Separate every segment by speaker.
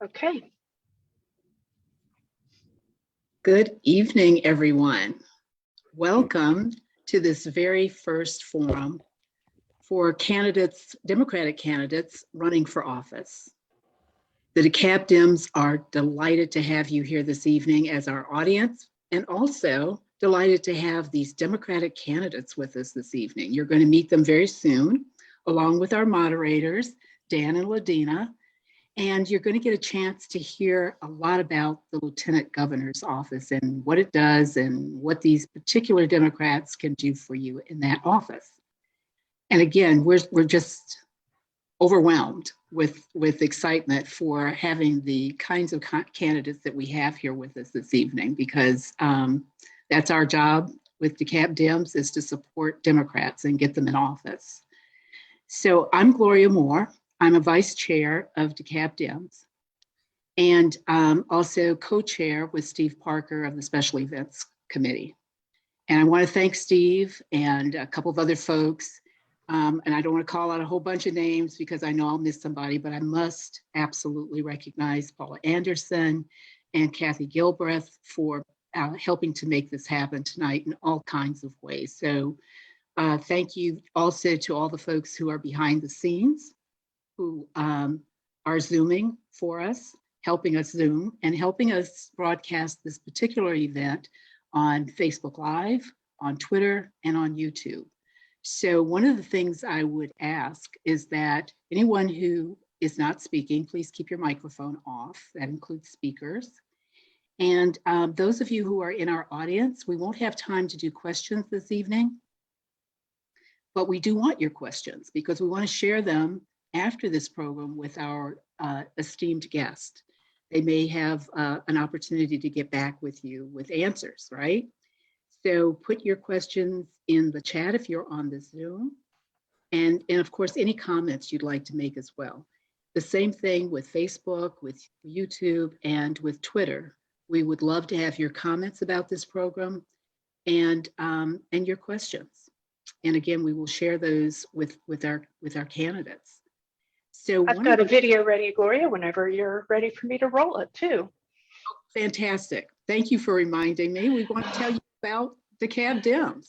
Speaker 1: Okay.
Speaker 2: Good evening, everyone. Welcome to this very first forum for candidates, Democratic candidates running for office. The DeKalb Dems are delighted to have you here this evening as our audience, and also delighted to have these Democratic candidates with us this evening. You're going to meet them very soon, along with our moderators, Dan and Ladina. And you're going to get a chance to hear a lot about the Lieutenant Governor's office and what it does and what these particular Democrats can do for you in that office. And again, we're just overwhelmed with excitement for having the kinds of candidates that we have here with us this evening, because that's our job with DeKalb Dems, is to support Democrats and get them in office. So I'm Gloria Moore. I'm a vice chair of DeKalb Dems, and also co-chair with Steve Parker of the Special Events Committee. And I want to thank Steve and a couple of other folks. And I don't want to call out a whole bunch of names because I know I'll miss somebody, but I must absolutely recognize Paula Anderson and Kathy Gilbreth for helping to make this happen tonight in all kinds of ways. So thank you also to all the folks who are behind the scenes, who are Zooming for us, helping us Zoom and helping us broadcast this particular event on Facebook Live, on Twitter, and on YouTube. So one of the things I would ask is that anyone who is not speaking, please keep your microphone off. That includes speakers. And those of you who are in our audience, we won't have time to do questions this evening, but we do want your questions because we want to share them after this program with our esteemed guest. They may have an opportunity to get back with you with answers, right? So put your questions in the chat if you're on the Zoom. And of course, any comments you'd like to make as well. The same thing with Facebook, with YouTube, and with Twitter. We would love to have your comments about this program and your questions. And again, we will share those with our candidates. So
Speaker 1: I've got a video ready, Gloria, whenever you're ready for me to roll it too.
Speaker 2: Fantastic. Thank you for reminding me. We want to tell you about DeKalb Dems.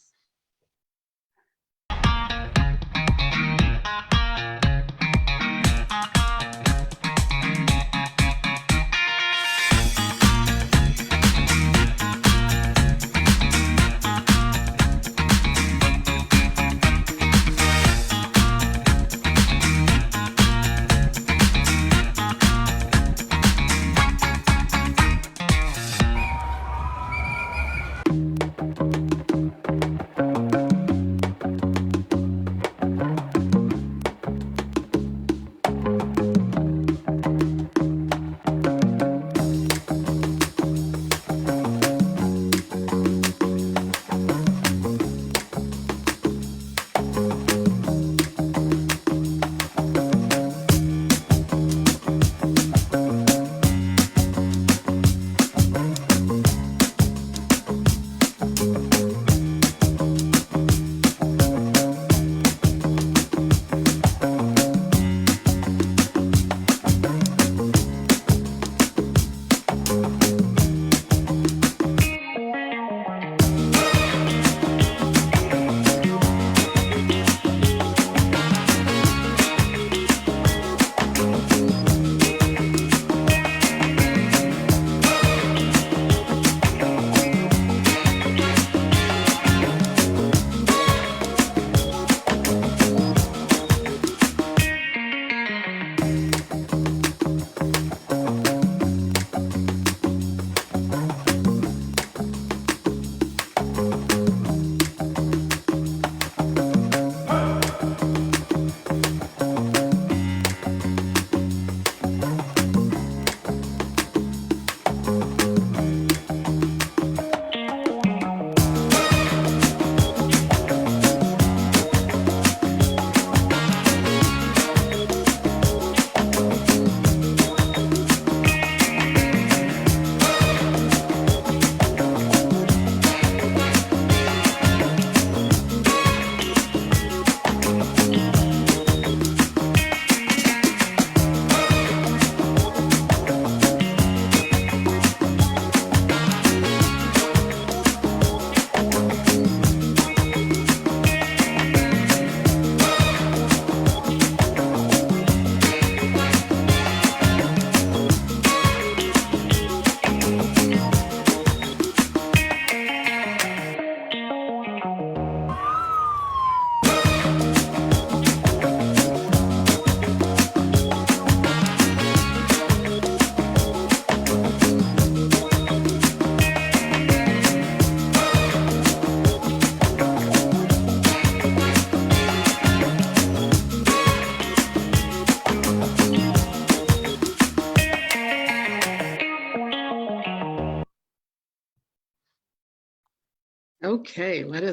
Speaker 2: Okay, let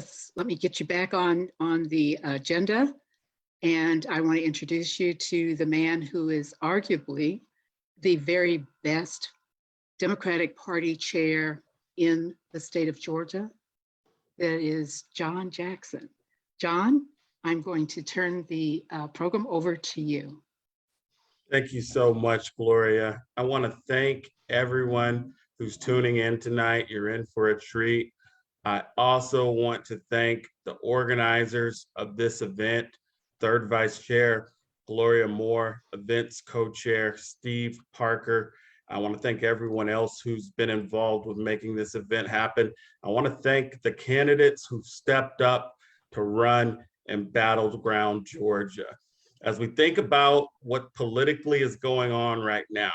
Speaker 2: me get you back on the agenda. And I want to introduce you to the man who is arguably the very best Democratic Party chair in the state of Georgia. That is John Jackson. John, I'm going to turn the program over to you.
Speaker 3: Thank you so much, Gloria. I want to thank everyone who's tuning in tonight. You're in for a treat. I also want to thank the organizers of this event, Third Vice Chair Gloria Moore, Events Co-Chair Steve Parker. I want to thank everyone else who's been involved with making this event happen. I want to thank the candidates who stepped up to run in battleground Georgia. As we think about what politically is going on right now,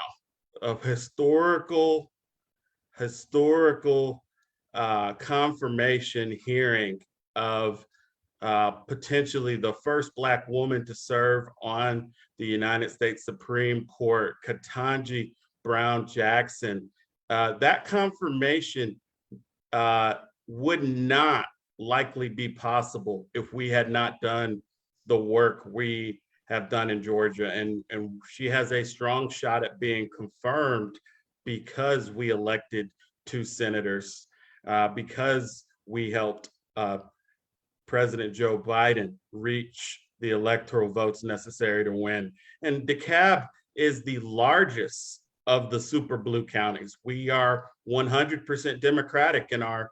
Speaker 3: a historical confirmation hearing of potentially the first Black woman to serve on the United States Supreme Court, Ketanji Brown Jackson. That confirmation would not likely be possible if we had not done the work we have done in Georgia. And she has a strong shot at being confirmed because we elected 2 senators, because we helped President Joe Biden reach the electoral votes necessary to win. And DeKalb is the largest of the super blue counties. We are 100% Democratic in our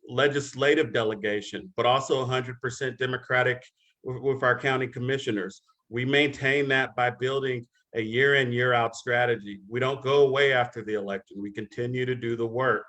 Speaker 3: legislative delegation, but also 100% Democratic with our county commissioners. We maintain that by building a year in, year out strategy. We don't go away after the election. We continue to do the work.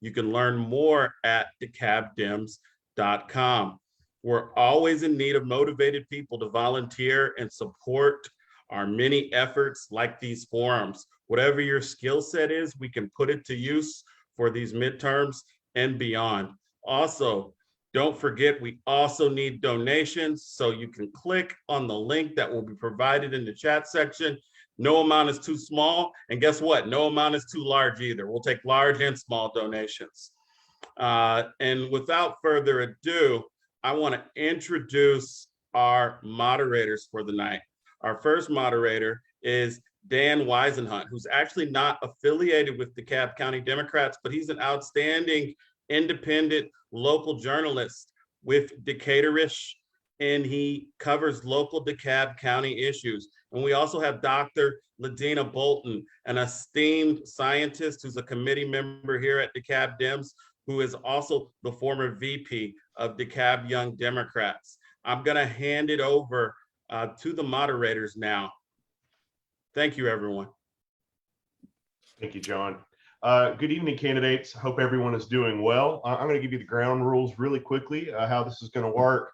Speaker 3: You can learn more at DeKalbDems.com. We're always in need of motivated people to volunteer and support our many efforts like these forums. Whatever your skill set is, we can put it to use for these midterms and beyond. Also, don't forget, we also need donations, so you can click on the link that will be provided in the chat section. No amount is too small, and guess what? No amount is too large either. We'll take large and small donations. And without further ado, I want to introduce our moderators for the night. Our first moderator is Dan Weisenhunt, who's actually not affiliated with DeKalb County Democrats, but he's an outstanding independent local journalist with Decatur-ish, and he covers local DeKalb County issues. And we also have Dr. Ladina Bolton, an esteemed scientist who's a committee member here at DeKalb Dems, who is also the former VP of DeKalb Young Democrats. I'm gonna hand it over to the moderators now. Thank you, everyone.
Speaker 4: Thank you, John. Good evening, candidates. Hope everyone is doing well. I'm going to give you the ground rules really quickly, how this is going to work.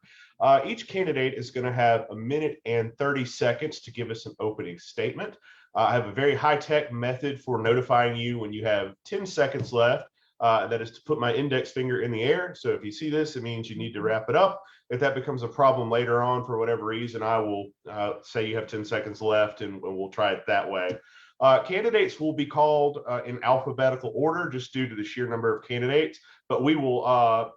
Speaker 4: Each candidate is going to have 1 minute and 30 seconds to give us an opening statement. I have a very high-tech method for notifying you when you have 10 seconds left. That is to put my index finger in the air. So if you see this, it means you need to wrap it up. If that becomes a problem later on for whatever reason, I will say you have 10 seconds left, and we'll try it that way. Candidates will be called in alphabetical order just due to the sheer number of candidates, but we will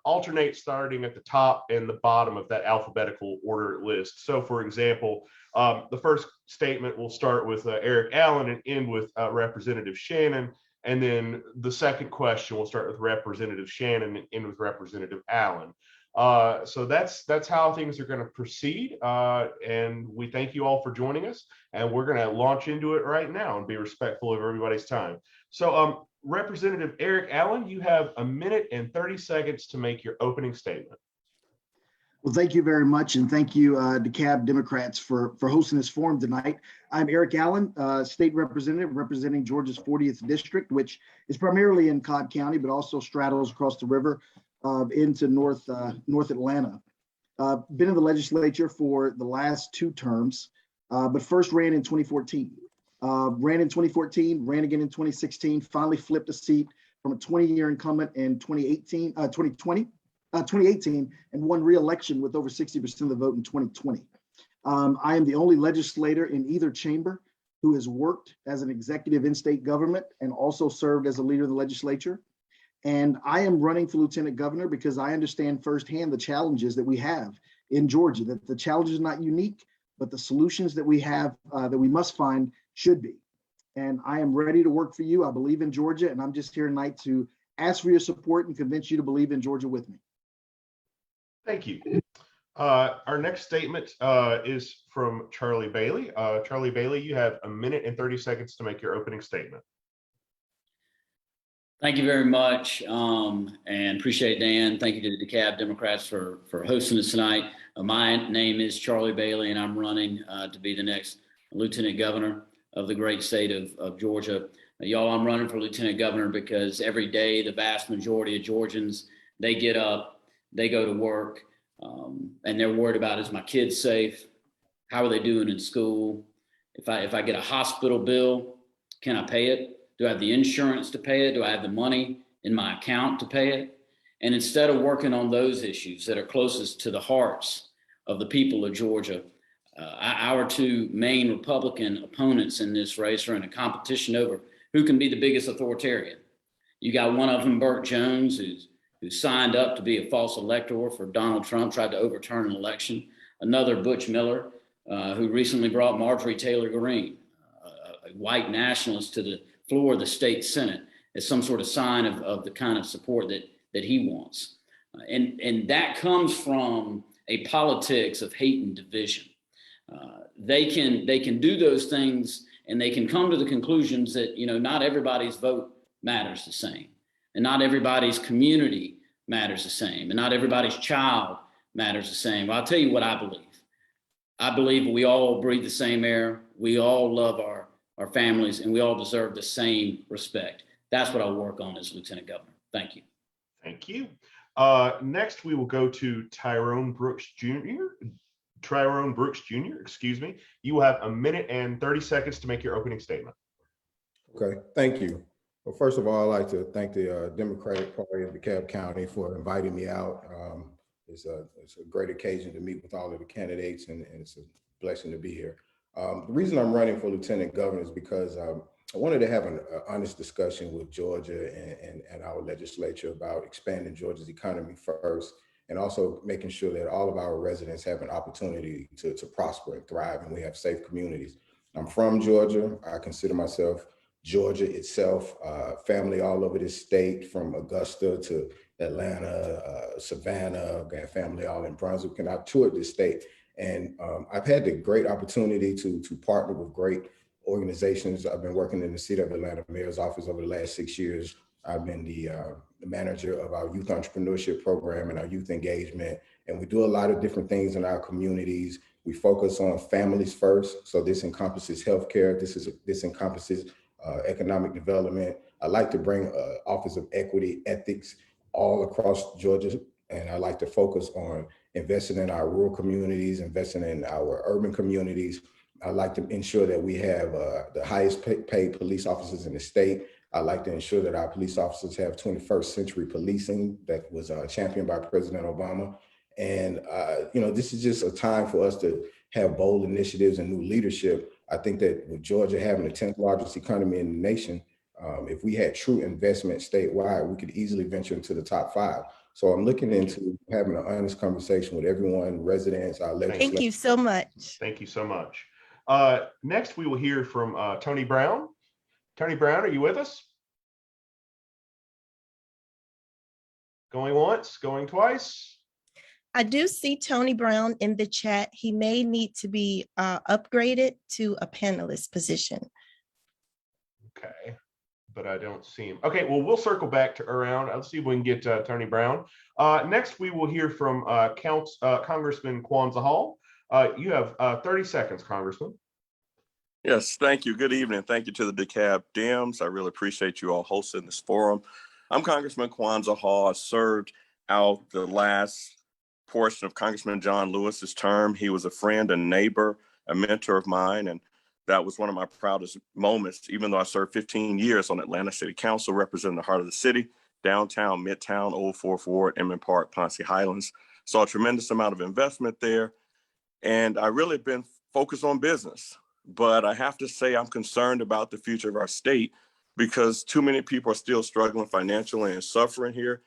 Speaker 4: alternate starting at the top and the bottom of that alphabetical order list. So for example, the first statement will start with Eric Allen and end with Representative Shannon. And then the second question will start with Representative Shannon and end with Representative Allen. So that's how things are going to proceed. And we thank you all for joining us. And we're going to launch into it right now and be respectful of everybody's time. So Representative Eric Allen, you have 1 minute and 30 seconds to make your opening statement.
Speaker 5: Well, thank you very much. And thank you, DeKalb Democrats, for hosting this forum tonight. I'm Eric Allen, state representative representing Georgia's 40th district, which is primarily in Cobb County, but also straddles across the river into North Atlanta. Been in the legislature for the last 2 terms, but first ran in 2014. Ran in 2014, ran again in 2016, finally flipped a seat from a 20-year incumbent in 2018 and won re-election with over 60% of the vote in 2020. I am the only legislator in either chamber who has worked as an executive in state government and also served as a leader of the legislature. And I am running for lieutenant governor because I understand firsthand the challenges that we have in Georgia, that the challenge is not unique, but the solutions that we have that we must find should be. And I am ready to work for you. I believe in Georgia, and I'm just here tonight to ask for your support and convince you to believe in Georgia with me.
Speaker 4: Thank you. Our next statement is from Charlie Bailey. Charlie Bailey, you have 1 minute and 30 seconds to make your opening statement.
Speaker 6: Thank you very much, and appreciate Dan. Thank you to the DeKalb Democrats for hosting us tonight. My name is Charlie Bailey, and I'm running to be the next Lieutenant Governor of the great state of Georgia. Y'all, I'm running for Lieutenant Governor because every day the vast majority of Georgians, they get up, they go to work, and they're worried about, is my kids safe? How are they doing in school? If I get a hospital bill, can I pay it? Do I have the insurance to pay it? Do I have the money in my account to pay it? And instead of working on those issues that are closest to the hearts of the people of Georgia, our two main Republican opponents in this race are in a competition over who can be the biggest authoritarian. You got one of them, Burt Jones, who signed up to be a false elector for Donald Trump, tried to overturn an election. Another, Butch Miller, who recently brought Marjorie Taylor Greene, a white nationalist, to the floor of the state Senate as some sort of sign of the kind of support that he wants. And that comes from a politics of hate and division. They can do those things, and they can come to the conclusions that, not everybody's vote matters the same, and not everybody's community matters the same, and not everybody's child matters the same. Well, I'll tell you what I believe. I believe we all breathe the same air. We all love our families, and we all deserve the same respect. That's what I'll work on as Lieutenant Governor. Thank you.
Speaker 4: Thank you. Next, we will go to Tyrone Brooks Jr. Excuse me. You will have 1 minute and 30 seconds to make your opening statement.
Speaker 7: Okay, thank you. Well, first of all, I'd like to thank the Democratic Party of DeKalb County for inviting me out. It's a great occasion to meet with all of the candidates, and it's a blessing to be here. The reason I'm running for Lieutenant Governor is because I wanted to have an honest discussion with Georgia and our legislature about expanding Georgia's economy first, and also making sure that all of our residents have an opportunity to prosper and thrive, and we have safe communities. I'm from Georgia. I consider myself Georgia itself, family all over this state, from Augusta to Atlanta, Savannah, got family all in Brunswick, and I've toured this state. And I've had the great opportunity to partner with great organizations. I've been working in the City of Atlanta Mayor's office over the last 6 years. I've been the manager of our youth entrepreneurship program and our youth engagement. And we do a lot of different things in our communities. We focus on families first. So this encompasses healthcare. This encompasses economic development. I like to bring Office of Equity, Ethics all across Georgia. And I like to focus on investing in our rural communities, investing in our urban communities. I like to ensure that we have the highest paid police officers in the state. I like to ensure that our police officers have 21st century policing that was championed by President Obama. And, this is just a time for us to have bold initiatives and new leadership. I think that with Georgia having the 10th largest economy in the nation, if we had true investment statewide, we could easily venture into the top 5. So I'm looking into having an honest conversation with everyone, residents, our legislators.
Speaker 8: Thank you so much.
Speaker 4: Thank you so much. Next, we will hear from Tony Brown. Tony Brown, are you with us? Going once, going twice.
Speaker 8: I do see Tony Brown in the chat. He may need to be upgraded to a panelist position.
Speaker 4: Okay, but I don't see him. Okay, well, we'll circle back to around. Let's see if we can get Tony Brown. Next, we will hear from Congressman Kwanzaa Hall. You have 30 seconds, Congressman.
Speaker 9: Yes, thank you. Good evening. Thank you to the DeKalb Dems. I really appreciate you all hosting this forum. I'm Congressman Kwanzaa Hall. I served out the last portion of Congressman John Lewis's term. He was a friend, a neighbor, a mentor of mine, and that was one of my proudest moments, even though I served 15 years on Atlanta City Council, representing the heart of the city, downtown, midtown, Old Fourth Ward, Emmett Park, Ponce Highlands. Saw a tremendous amount of investment there, and I really been focused on business. But I have to say I'm concerned about the future of our state because too many people are still struggling financially and suffering here.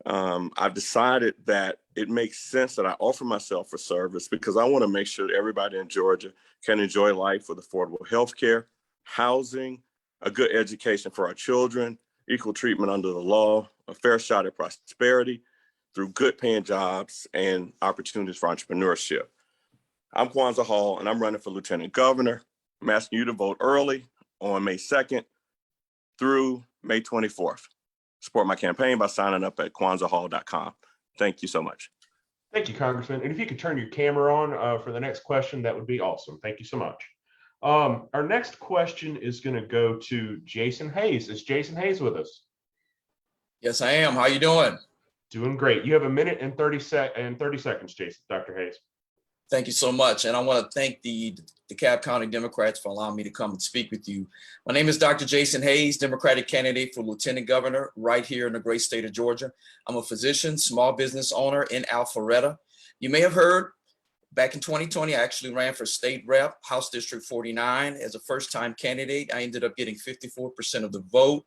Speaker 9: I've decided that it makes sense that I offer myself for service because I want to make sure that everybody in Georgia can enjoy life with affordable health care, housing, a good education for our children, equal treatment under the law, a fair shot at prosperity through good paying jobs and opportunities for entrepreneurship. I'm Kwanzaa Hall, and I'm running for Lieutenant Governor. I'm asking you to vote early on May 2nd through May 24th. Support my campaign by signing up at kwanzaahall.com. Thank you so much.
Speaker 4: Thank you, Congressman. And if you could turn your camera on for the next question, that would be awesome. Thank you so much. Our next question is going to go to Jason Hayes. Is Jason Hayes with us?
Speaker 10: Yes, I am. How you doing?
Speaker 4: Doing great. You have a minute and 30 seconds, Jason, Dr. Hayes.
Speaker 10: Thank you so much. And I want to thank the DeKalb County Democrats for allowing me to come and speak with you. My name is Dr. Jason Hayes, Democratic candidate for Lieutenant Governor right here in the great state of Georgia. I'm a physician, small business owner in Alpharetta. You may have heard back in 2020, I actually ran for state rep, House District 49 as a first-time candidate. I ended up getting 54% of the vote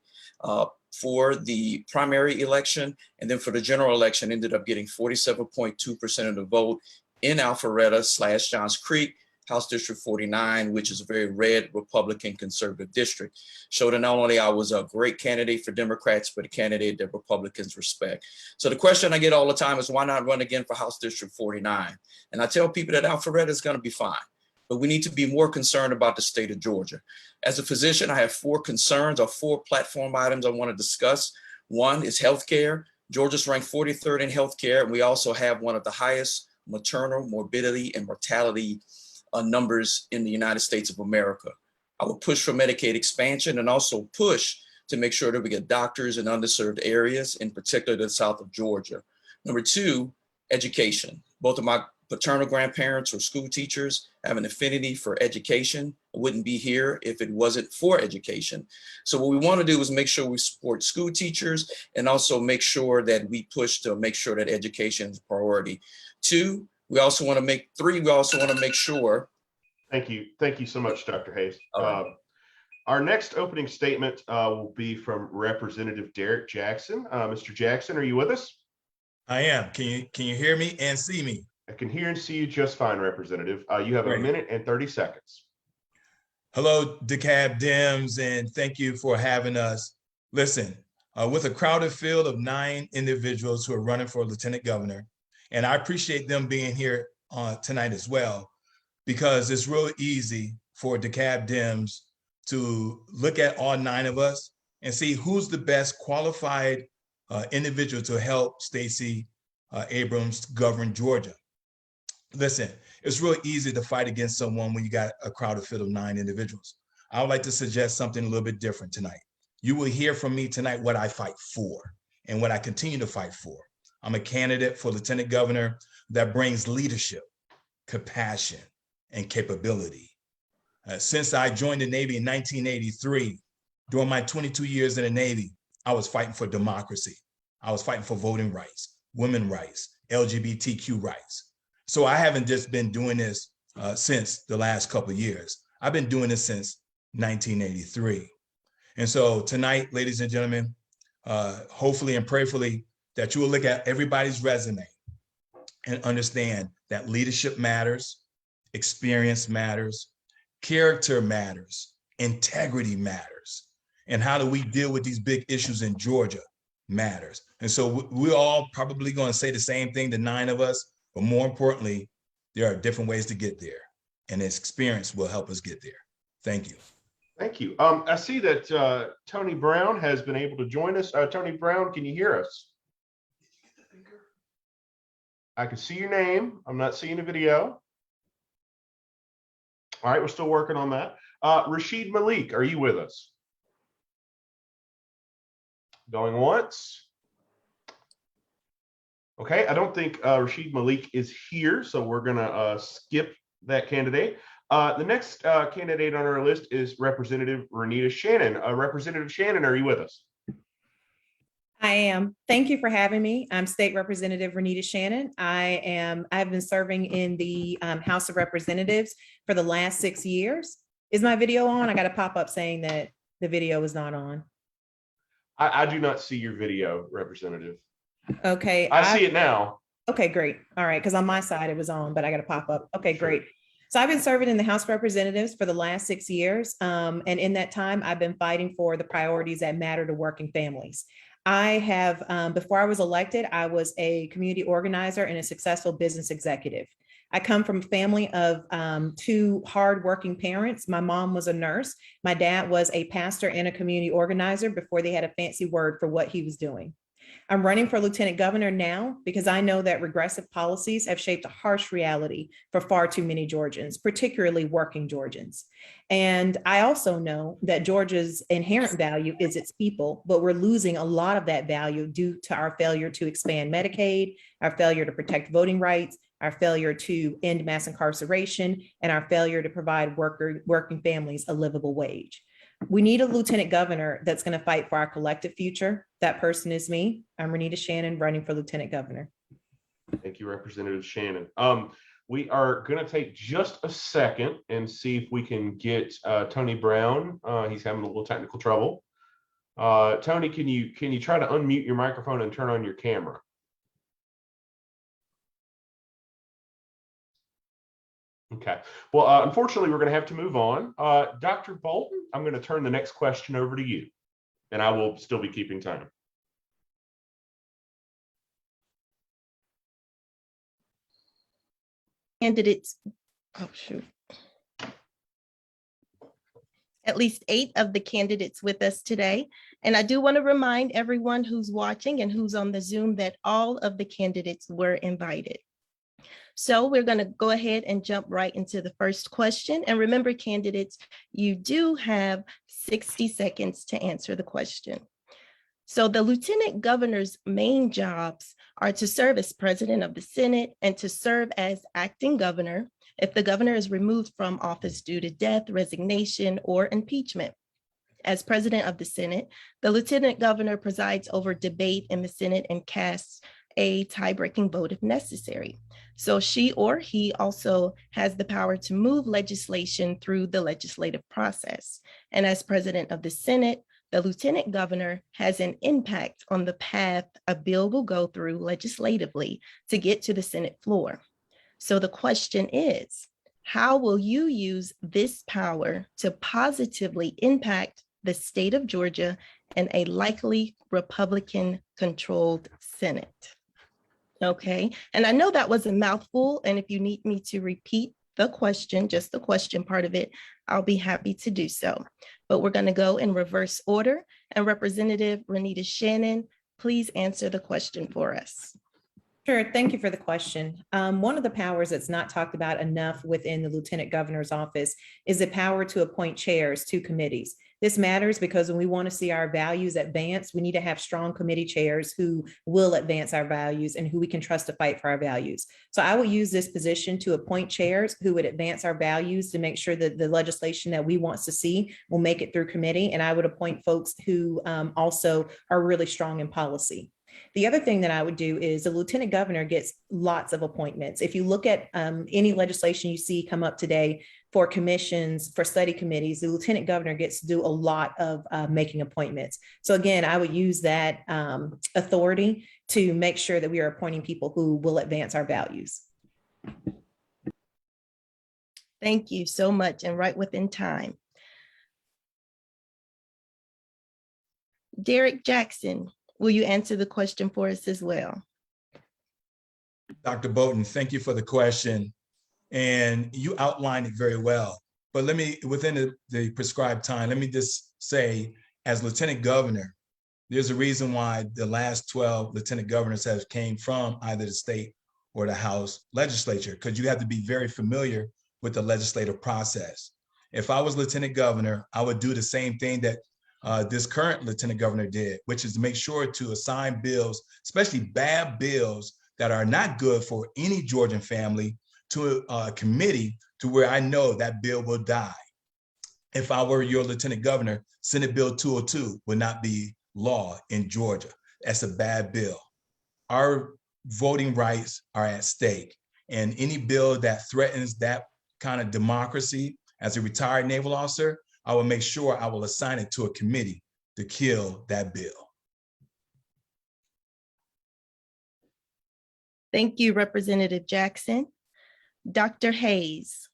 Speaker 10: for the primary election. And then for the general election, ended up getting 47.2% of the vote in Alpharetta / Johns Creek, House District 49, which is a very red Republican conservative district. Showed that not only I was a great candidate for Democrats, but a candidate that Republicans respect. So the question I get all the time is, why not run again for House District 49? And I tell people that Alpharetta is going to be fine, but we need to be more concerned about the state of Georgia. As a physician, I have 4 concerns or 4 platform items I want to discuss. One is healthcare. Georgia's ranked 43rd in healthcare, and we also have one of the highest maternal morbidity and mortality numbers in the United States of America. I will push for Medicaid expansion and also push to make sure that we get doctors in underserved areas, in particular the south of Georgia. Number 2, education. Both of my paternal grandparents were school teachers, have an affinity for education. I wouldn't be here if it wasn't for education. So what we want to do is make sure we support school teachers and also make sure that we push to make sure that education is a priority. 2, we also want to make 3, we also want to make sure.
Speaker 4: Thank you. Thank you so much, Dr. Hayes.
Speaker 10: Right.
Speaker 4: Our next opening statement will be from Representative Derek Jackson. Mr. Jackson, are you with us?
Speaker 11: I am. Can you hear me and see me?
Speaker 4: I can hear and see you just fine, Representative. You have
Speaker 11: Great.
Speaker 4: a minute and 30 seconds.
Speaker 11: Hello, DeKalb Dems, and thank you for having us. Listen, with a crowded field of 9 individuals who are running for Lieutenant Governor, and I appreciate them being here tonight as well, because it's real easy for DeKalb Dems to look at all 9 of us and see who's the best qualified individual to help Stacey Abrams govern Georgia. Listen, it's real easy to fight against someone when you got a crowded field of 9 individuals. I would like to suggest something a little bit different tonight. You will hear from me tonight what I fight for and what I continue to fight for. I'm a candidate for Lieutenant Governor that brings leadership, compassion, and capability. Since I joined the Navy in 1983, during my 22 years in the Navy, I was fighting for democracy. I was fighting for voting rights, women's rights, LGBTQ rights. So I haven't just been doing this since the last couple of years. I've been doing this since 1983. And so tonight, ladies and gentlemen, hopefully and prayerfully, that you will look at everybody's resume and understand that leadership matters, experience matters, character matters, integrity matters, and how do we deal with these big issues in Georgia matters. And so we're all probably going to say the same thing, the 9 of us, but more importantly, there are different ways to get there, and this experience will help us get there. Thank you.
Speaker 4: Thank you. I see that Tony Brown has been able to join us. Tony Brown, can you hear us? I can see your name. I'm not seeing a video. All right, we're still working on that. Rashid Malik, are you with us? Going once. Okay, I don't think Rashid Malik is here, so we're gonna skip that candidate. The next candidate on our list is Representative Renita Shannon. Representative Shannon, are you with us?
Speaker 12: I am. Thank you for having me. I'm State Representative Renita Shannon. I've been serving in the House of Representatives for the last 6 years. Is my video on? I got a pop-up saying that The video is not on.
Speaker 4: I do not see your video, Representative.
Speaker 12: Okay.
Speaker 4: I see it now.
Speaker 12: Okay, great. All right, because on my side it was on, but I got to pop up. Okay, great. So I've been serving in the House of Representatives for the last 6 years. And in that time, I've been fighting for the priorities that matter to working families. I have, before I was elected, I was a community organizer and a successful business executive. I come from a family of 2 hardworking parents. My mom was a nurse. My dad was a pastor and a community organizer before they had a fancy word for what he was doing. I'm running for lieutenant governor now because I know that regressive policies have shaped a harsh reality for far too many Georgians, particularly working Georgians. And I also know that Georgia's inherent value is its people, but we're losing a lot of that value due to our failure to expand Medicaid, our failure to protect voting rights, our failure to end mass incarceration, and our failure to provide working families a livable wage. We need a lieutenant governor that's going to fight for our collective future. That person is me. I'm Renita Shannon, running for lieutenant governor.
Speaker 4: Thank you, Representative Shannon. We are going to take just a second and see if we can get Tony Brown. He's having a little technical trouble. Tony, can you try to unmute your microphone and turn on your camera? Okay. Well, unfortunately, we're going to have to move on. Dr. Bolton, I'm going to turn the next question over to you, and I will still be keeping time.
Speaker 8: Candidates, oh shoot. At least 8 of the candidates with us today. And I do want to remind everyone who's watching and who's on the Zoom that all of the candidates were invited. So we're going to go ahead and jump right into the first question. And remember, candidates, you do have 60 seconds to answer the question. So the lieutenant governor's main jobs are to serve as president of the Senate and to serve as acting governor if the governor is removed from office due to death, resignation, or impeachment. As president of the Senate, the lieutenant governor presides over debate in the Senate and casts a tie-breaking vote if necessary. So she or he also has the power to move legislation through the legislative process. And as president of the Senate, the lieutenant governor has an impact on the path a bill will go through legislatively to get to the Senate floor. So the question is, how will you use this power to positively impact the state of Georgia and a likely Republican-controlled Senate? Okay, and I know that was a mouthful, and if you need me to repeat the question, just the question part of it, I'll be happy to do so. But we're going to go in reverse order, and Representative Renita Shannon, please answer the question for us.
Speaker 12: Sure. Thank you for the question. One of the powers that's not talked about enough within the lieutenant governor's office is the power to appoint chairs to committees. This matters because when we want to see our values advance, we need to have strong committee chairs who will advance our values and who we can trust to fight for our values. So I will use this position to appoint chairs who would advance our values to make sure that the legislation that we want to see will make it through committee. And I would appoint folks who also are really strong in policy. The other thing that I would do is the lieutenant governor gets lots of appointments. If you look at any legislation you see come up today for commissions, for study committees, the lieutenant governor gets to do a lot of making appointments. So again, I would use that authority to make sure that we are appointing people who will advance our values.
Speaker 8: Thank you so much, and right within time. Derek Jackson, will you answer the question for us as well?
Speaker 11: Dr. Bolton, thank you for the question. And you outlined it very well. But let me, within the prescribed time, let me just say, as lieutenant governor, there's a reason why the last 12 lieutenant governors have came from either the state or the House legislature, because you have to be very familiar with the legislative process. If I was lieutenant governor, I would do the same thing that this current lieutenant governor did, which is to make sure to assign bills, especially bad bills that are not good for any Georgian family, to a committee to where I know that bill will die. If I were your lieutenant governor, Senate Bill 202 would not be law in Georgia. That's a bad bill. Our voting rights are at stake, and any bill that threatens that kind of democracy as a retired naval officer I will make sure I will assign it to a committee to kill that bill.
Speaker 8: Thank you, Representative Jackson. Dr. Hayes.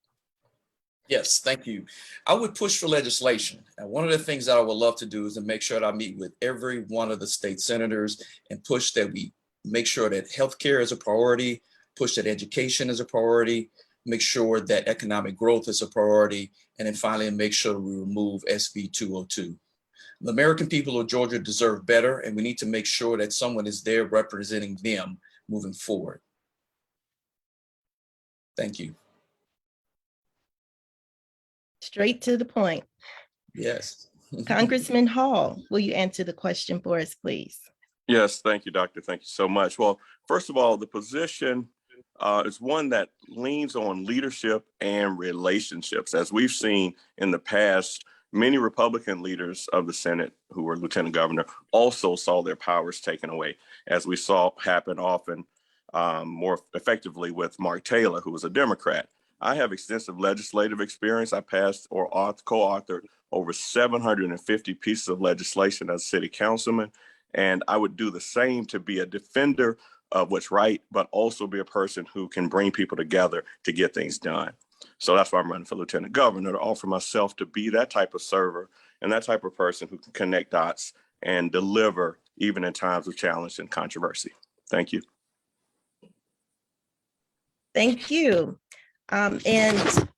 Speaker 10: Yes, thank you. I would push for legislation. And one of the things that I would love to do is to make sure that I meet with every one of the state senators and push that we make sure that healthcare is a priority, push that education is a priority, make sure that economic growth is a priority, and then finally make sure we remove SB 202. The American people of Georgia deserve better, and we need to make sure that someone is there representing them moving forward. Thank you.
Speaker 8: Straight to the point.
Speaker 10: Yes.
Speaker 8: Congressman Hall, will you answer the question for us, please?
Speaker 9: Yes, thank you, Doctor. Thank you so much. Well, first of all, the position is one that leans on leadership and relationships. As we've seen in the past, many Republican leaders of the Senate who were lieutenant governor also saw their powers taken away, as we saw happen often more effectively with Mark Taylor, who was a Democrat. I have extensive legislative experience. I passed or co-authored over 750 pieces of legislation as a city councilman, and I would do the same to be a defender of what's right, but also be a person who can bring people together to get things done. So that's why I'm running for lieutenant governor, to offer myself to be that type of server and that type of person who can connect dots and deliver even in times of challenge and controversy. Thank you.
Speaker 8: Thank you. And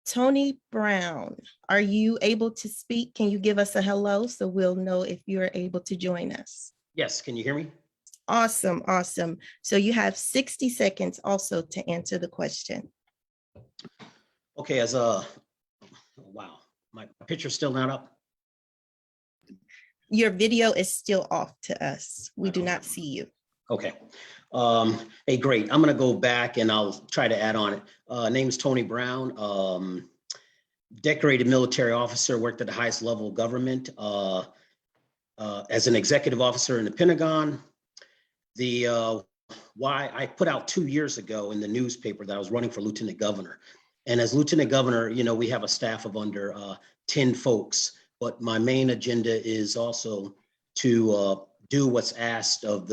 Speaker 8: Tony Brown, are you able to speak? Can you give us a hello so we'll know if you're able to join us?
Speaker 13: Yes, can you hear me?
Speaker 8: Awesome, awesome. So you have 60 seconds also to answer the question.
Speaker 13: Okay, wow, my picture's still not up.
Speaker 8: Your video is still off to us. We do not see you.
Speaker 13: Okay. Hey, great. I'm gonna go back and I'll try to add on it. Name's Tony Brown. Decorated military officer, worked at the highest level of government as an executive officer in the Pentagon. Why I put out 2 years ago in the newspaper that I was running for lieutenant governor. And as lieutenant governor, you know, we have a staff of under 10 folks, but my main agenda is also to do what's asked of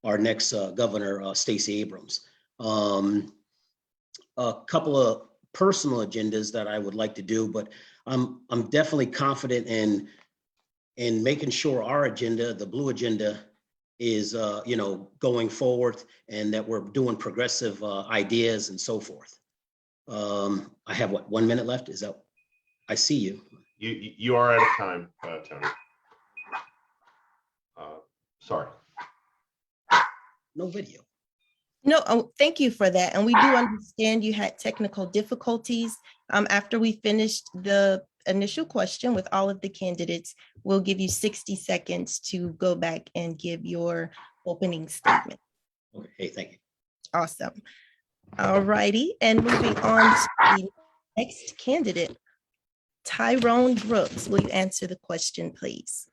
Speaker 13: our next governor, Stacey Abrams. A couple of personal agendas that I would like to do, but I'm definitely confident in making sure our agenda, the blue agenda, is you know, going forward, and that we're doing progressive ideas and so forth. I have what, 1 minute left? Is that? I see you.
Speaker 4: You are out of time, Tony. Sorry.
Speaker 13: No video.
Speaker 8: No, oh, thank you for that. And we do understand you had technical difficulties. After we finished the initial question with all of the candidates, we'll give you 60 seconds to go back and give your opening statement.
Speaker 13: Okay, hey, thank you.
Speaker 8: Awesome. All righty, and moving on to the next candidate, Tyrone Brooks. Will you answer the question, please?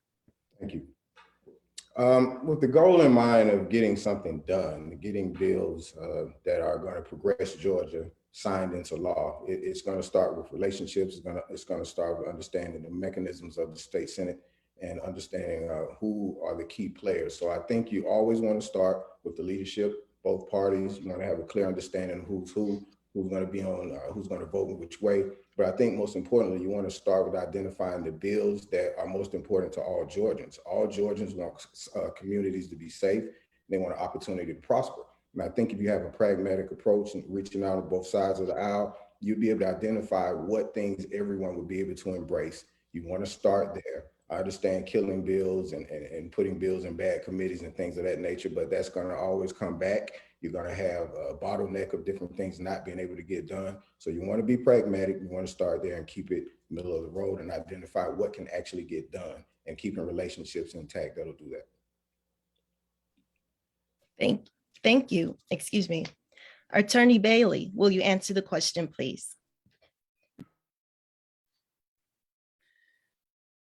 Speaker 7: Thank you. With the goal in mind of getting something done, getting bills that are going to progress Georgia signed into law, it's going to start with relationships. It's going to start with understanding the mechanisms of the state Senate and understanding who are the key players. So I think you always want to start with the leadership, both parties. You want to have a clear understanding of who's going to be on, who's going to vote in which way. But I think most importantly, you want to start with identifying the bills that are most important to all Georgians. All Georgians want communities to be safe. They want an opportunity to prosper. And I think if you have a pragmatic approach and reaching out on both sides of the aisle, you'll be able to identify what things everyone would be able to embrace. You want to start there. I understand killing bills and putting bills in bad committees and things of that nature, but that's going to always come back. You're going to have a bottleneck of different things not being able to get done. So you want to be pragmatic. You want to start there and keep it middle of the road and identify what can actually get done, and keeping relationships intact. That'll do that.
Speaker 8: Thank you. Excuse me. Attorney Bailey, will you answer the question, please?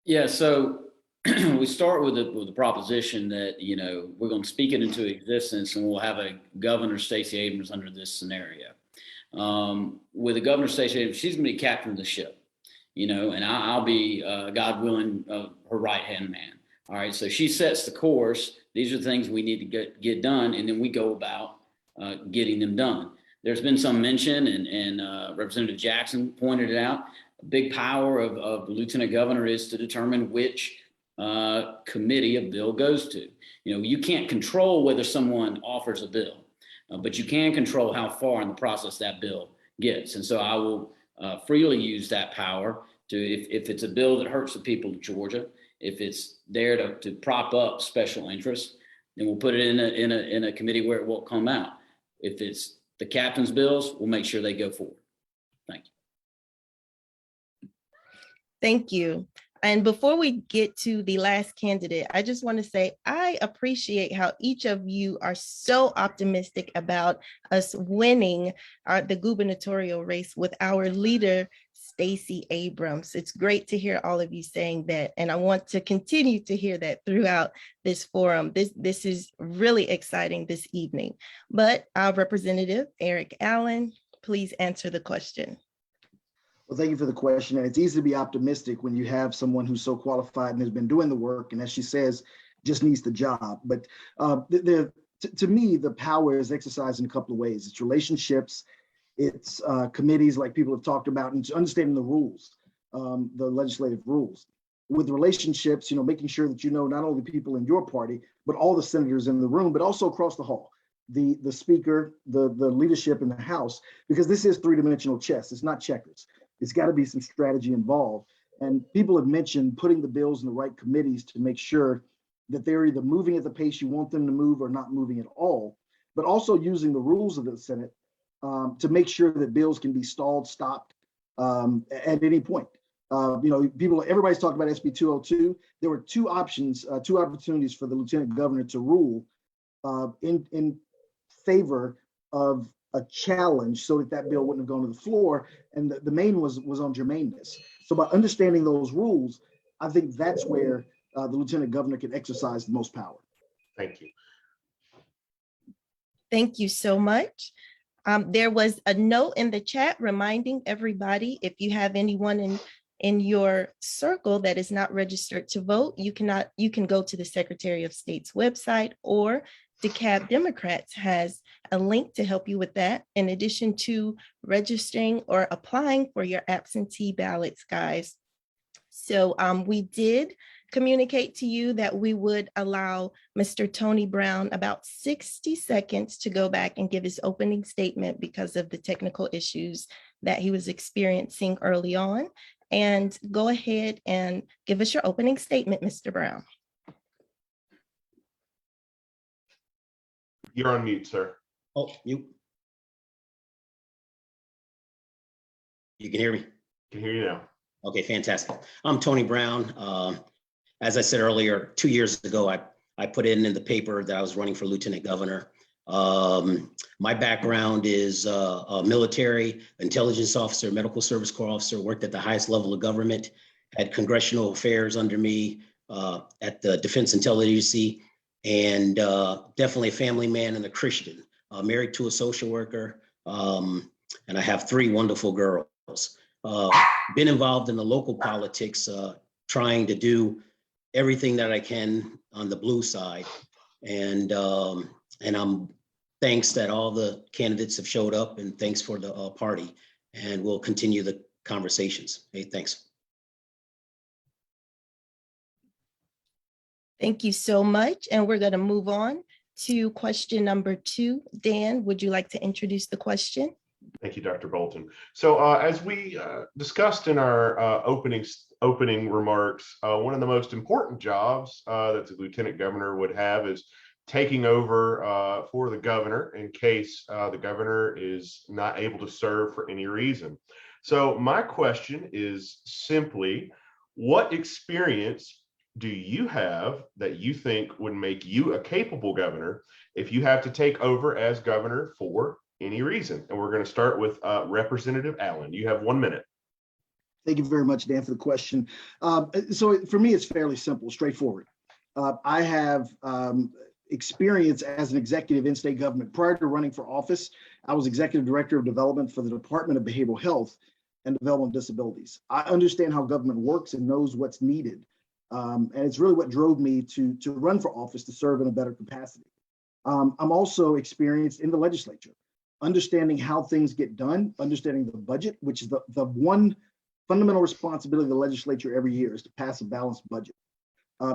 Speaker 6: Yeah, so we start with the proposition that, you know, we're going to speak it into existence and we'll have a Governor Stacey Abrams under this scenario. With the Governor Stacey Abrams, she's going to be captain of the ship. and I'll be, God willing, her right-hand man. All right, so she sets the course. These are the things we need to get done, and then we go about getting them done. There's been some mention, and Representative Jackson pointed it out. A big power of the lieutenant governor is to determine which committee a bill goes to. You can't control whether someone offers a bill, but you can control how far in the process that bill gets. And so I will freely use that power to, if it's a bill that hurts the people of Georgia, if it's there to prop up special interests, then we'll put it in a committee where it won't come out. If it's the captain's bills, we'll make sure they go forward. Thank you.
Speaker 8: Thank you. And before we get to the last candidate, I just want to say I appreciate how each of you are so optimistic about us winning the gubernatorial race with our leader, Stacey Abrams. It's great to hear all of you saying that, and I want to continue to hear that throughout this forum. This is really exciting this evening. But our representative, Eric Allen, please answer the question.
Speaker 5: Well, thank you for the question. And it's easy to be optimistic when you have someone who's so qualified and has been doing the work, and as she says, just needs the job. But to me, the power is exercised in a couple of ways. It's relationships, it's committees like people have talked about, and understanding the rules, the legislative rules. With relationships, making sure that not only people in your party, but all the senators in the room, but also across the hall, the speaker, the leadership in the House, because this is three-dimensional chess. It's not checkers. It's got to be some strategy involved. And people have mentioned putting the bills in the right committees to make sure that they're either moving at the pace you want them to move or not moving at all, but also using the rules of the Senate to make sure that bills can be stalled, stopped at any point. Everybody's talking about SB 202. There were two opportunities for the lieutenant governor to rule in favor of a challenge so that bill wouldn't have gone to the floor. And the main was on germaneness. So by understanding those rules, I think that's where the lieutenant governor can exercise the most power.
Speaker 4: Thank you.
Speaker 8: Thank you so much. There was a note in the chat reminding everybody, if you have anyone in your circle that is not registered to vote, you can go to the Secretary of State's website, or DeKalb Democrats has a link to help you with that, in addition to registering or applying for your absentee ballots, guys. So we did communicate to you that we would allow Mr. Tony Brown about 60 seconds to go back and give his opening statement because of the technical issues that he was experiencing early on. And go ahead and give us your opening statement, Mr. Brown.
Speaker 4: You're on mute, sir.
Speaker 13: Oh, mute. You can hear me?
Speaker 4: Can hear you now.
Speaker 13: Okay, fantastic. I'm Tony Brown. As I said earlier, 2 years ago, I put in the paper that I was running for lieutenant governor. My background is a military, intelligence officer, medical service corps officer, worked at the highest level of government, had congressional affairs under me at the Defense Intelligence Agency, and definitely a family man and a Christian, married to a social worker, and I have 3 wonderful girls. Been involved in the local politics, trying to do everything that I can on the blue side. And I'm thanks that all the candidates have showed up, and thanks for the party, and we'll continue the conversations. Hey, thanks.
Speaker 8: Thank you so much. And we're going to move on to question number 2. Dan, would you like to introduce the question?
Speaker 4: Thank you, Dr. Bolton. So as we discussed in our opening remarks, one of the most important jobs that the lieutenant governor would have is taking over for the governor in case the governor is not able to serve for any reason. So my question is simply, what experience do you have that you think would make you a capable governor if you have to take over as governor for any reason? And we're going to start with Representative Allen. You have 1 minute.
Speaker 5: Thank you very much, Dan, for the question. So for me, it's fairly simple, straightforward. I have experience as an executive in state government. Prior to running for office, I was executive director of development for the Department of Behavioral Health. and development of disabilities. I understand how government works and knows what's needed. And it's really what drove me to run for office, to serve in a better capacity. I'm also experienced in the legislature, understanding how things get done, understanding the budget, which is the one fundamental responsibility of the legislature every year is to pass a balanced budget.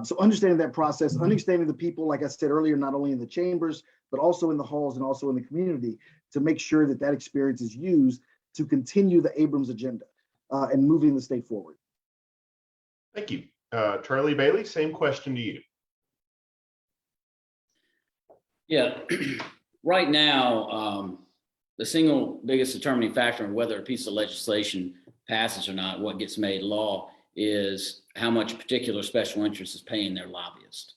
Speaker 5: So understanding that process, understanding the people, like I said earlier, not only in the chambers, but also in the halls and also in the community, to make sure that that experience is used to continue the Abrams agenda and moving the state forward.
Speaker 4: Thank you. Charlie Bailey, same question to you.
Speaker 6: Yeah, right now, the single biggest determining factor in whether a piece of legislation passes or not, what gets made law, is how much a particular special interest is paying their lobbyist.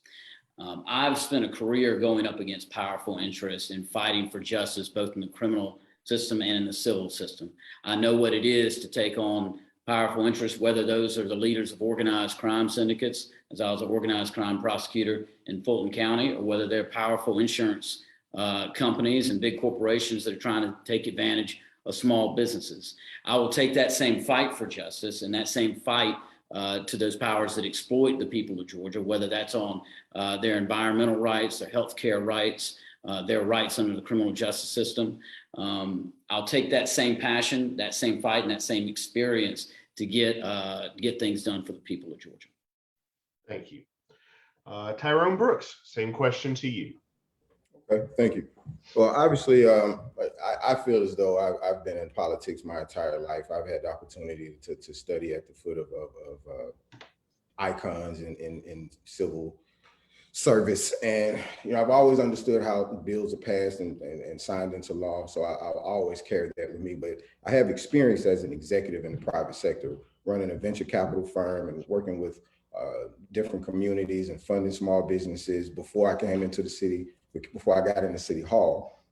Speaker 6: I've spent a career going up against powerful interests and fighting for justice, both in the criminal system and in the civil system. I know what it is to take on powerful interests, whether those are the leaders of organized crime syndicates, as I was an organized crime prosecutor in Fulton County, or whether they're powerful insurance companies and big corporations that are trying to take advantage of small businesses. I will take that same fight for justice and that same fight to those powers that exploit the people of Georgia, whether that's on their environmental rights, their healthcare rights, their rights under the criminal justice system. I'll take that same passion, that same fight, and that same experience to get things done for the people of Georgia.
Speaker 4: Thank you. Tyrone Brooks, same question to you.
Speaker 7: Okay, thank you. Well, obviously, I feel as though I've been in politics my entire life. I've had the opportunity to study at the foot of icons in civil service. And, I've always understood how bills are passed and signed into law. So I'll always carry that with me. But I have experience as an executive in the private sector, running a venture capital firm and working with different communities and funding small businesses before I came into the city, before I got into City Hall.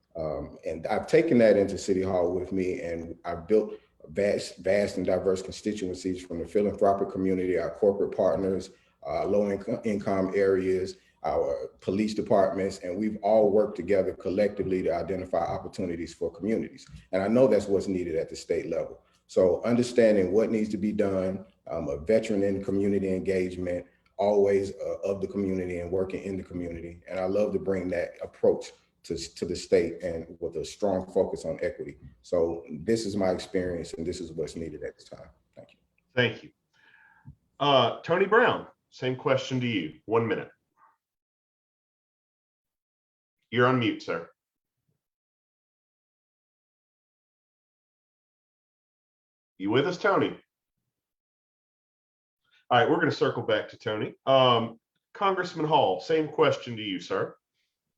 Speaker 7: And I've taken that into City Hall with me, and I've built vast and diverse constituencies from the philanthropic community, our corporate partners, low-income areas, our police departments, and we've all worked together collectively to identify opportunities for communities. And I know that's what's needed at the state level. So understanding what needs to be done, a veteran in community engagement, always of the community and working in the community. And I love to bring that approach to the state, and with a strong focus on equity. So this is my experience, and this is what's needed at this time. Thank you.
Speaker 4: Thank you. Tony Brown, same question to you. 1 minute. You're on mute, sir. You with us, Tony? All right, we're going to circle back to Tony. Congressman Hall, same question to you, sir.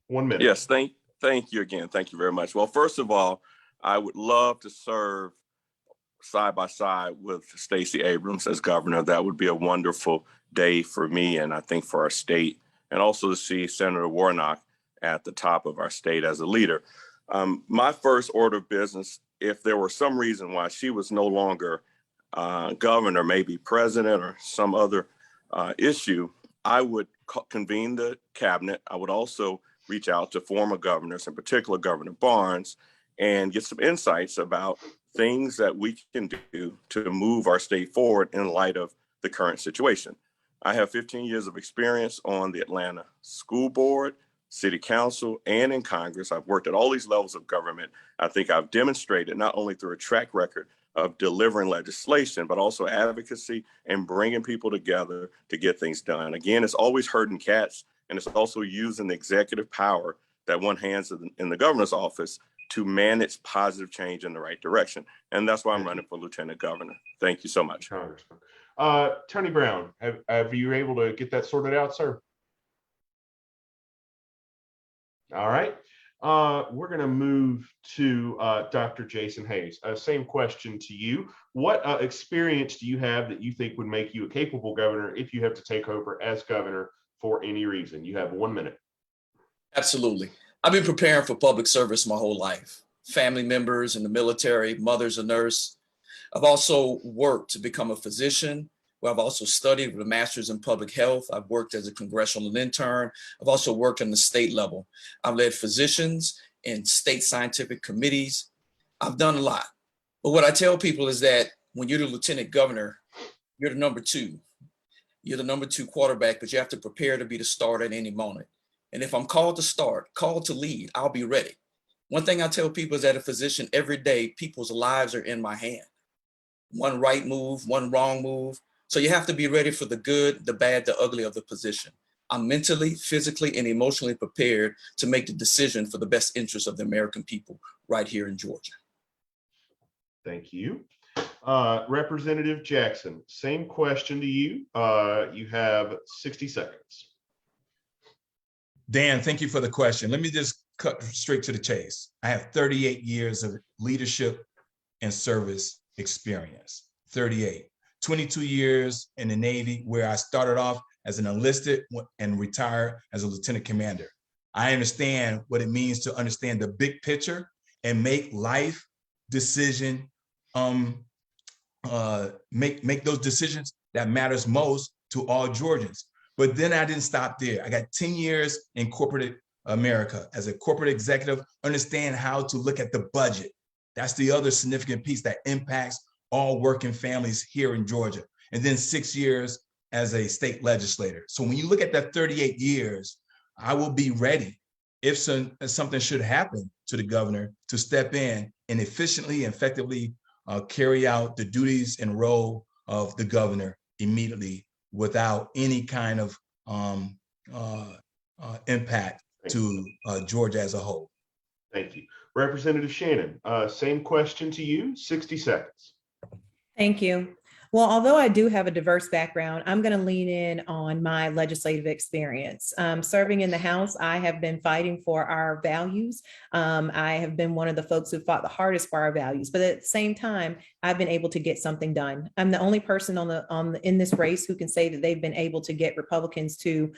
Speaker 4: 1 minute.
Speaker 9: Yes, thank you again. Thank you very much. Well, first of all, I would love to serve side by side with Stacey Abrams as governor. That would be a wonderful day for me, and I think for our state, and also to see Senator Warnock at the top of our state as a leader. My first order of business, if there were some reason why she was no longer governor, maybe president or some other issue, I would convene the cabinet. I would also reach out to former governors, in particular Governor Barnes, and get some insights about things that we can do to move our state forward in light of the current situation. I have 15 years of experience on the Atlanta School Board, City Council, and in Congress. I've worked at all these levels of government. I think I've demonstrated not only through a track record of delivering legislation, but also advocacy and bringing people together to get things done. Again, it's always herding cats, and it's also using the executive power that one hands in the governor's office to manage positive change in the right direction. And that's why I'm running for lieutenant governor. Thank you so much.
Speaker 4: Congressman. Tony Brown, have you able to get that sorted out, sir? All right. We're going to move to Dr. Jason Hayes. Same question to you. What experience do you have that you think would make you a capable governor if you have to take over as governor for any reason? You have 1 minute.
Speaker 10: Absolutely. I've been preparing for public service my whole life. Family members in the military, mother's a nurse. I've also worked to become a physician, where I've also studied with a master's in public health. I've worked as a congressional intern. I've also worked on the state level. I've led physicians in state scientific committees. I've done a lot. But what I tell people is that when you're the lieutenant governor, you're the number two. You're the number two quarterback, but you have to prepare to be the starter at any moment. And if I'm called to start, called to lead, I'll be ready. One thing I tell people is that a physician, every day, people's lives are in my hand. One right move, one wrong move. So you have to be ready for the good, the bad, the ugly of the position. I'm mentally, physically, and emotionally prepared to make the decision for the best interest of the American people right here in Georgia.
Speaker 4: Thank you. Representative Jackson, same question to you. You have 60 seconds.
Speaker 11: Dan, thank you for the question. Let me just cut straight to the chase. I have 38 years of leadership and service experience, 38. 22 years in the Navy, where I started off as an enlisted and retired as a lieutenant commander. I understand what it means to understand the big picture and make life decision, make those decisions that matters most to all Georgians. But then I didn't stop there. I got 10 years in corporate America as a corporate executive, understand how to look at the budget. That's the other significant piece that impacts all working families here in Georgia. And then 6 years as a state legislator. So when you look at that 38 years, I will be ready if something should happen to the governor to step in and efficiently and effectively carry out the duties and role of the governor immediately without any kind of impact to Georgia as a whole.
Speaker 4: Thank you. Representative Shannon, same question to you, 60 seconds.
Speaker 12: Thank you. Well, although I do have a diverse background, I'm going to lean in on my legislative experience. Serving in the House, I have been fighting for our values. I have been one of the folks who fought the hardest for our values, but at the same time, I've been able to get something done. I'm the only person in this race who can say that they've been able to get Republicans to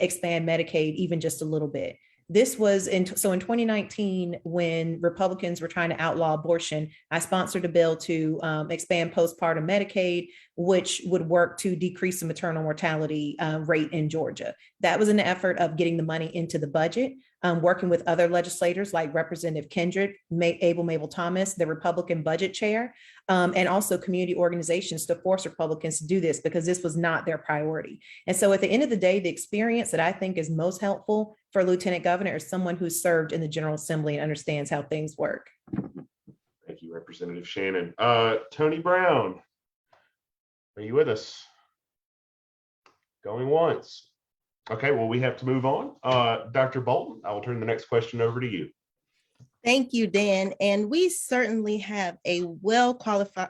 Speaker 12: expand Medicaid even just a little bit. This was in 2019, when Republicans were trying to outlaw abortion, I sponsored a bill to expand postpartum Medicaid, which would work to decrease the maternal mortality rate in Georgia. That was an effort of getting the money into the budget, working with other legislators like Representative Kendrick, Mabel Thomas, the Republican budget chair, and also community organizations to force Republicans to do this because this was not their priority. And so at the end of the day, the experience that I think is most helpful for Lieutenant Governor is someone who's served in the General Assembly and understands how things work.
Speaker 4: Thank you, Representative Shannon. Tony Brown, are you with us? Going once. Okay, well, we have to move on. Dr. Bolton, I will turn the next question over to you.
Speaker 8: Thank you, Dan. And we certainly have a well-qualified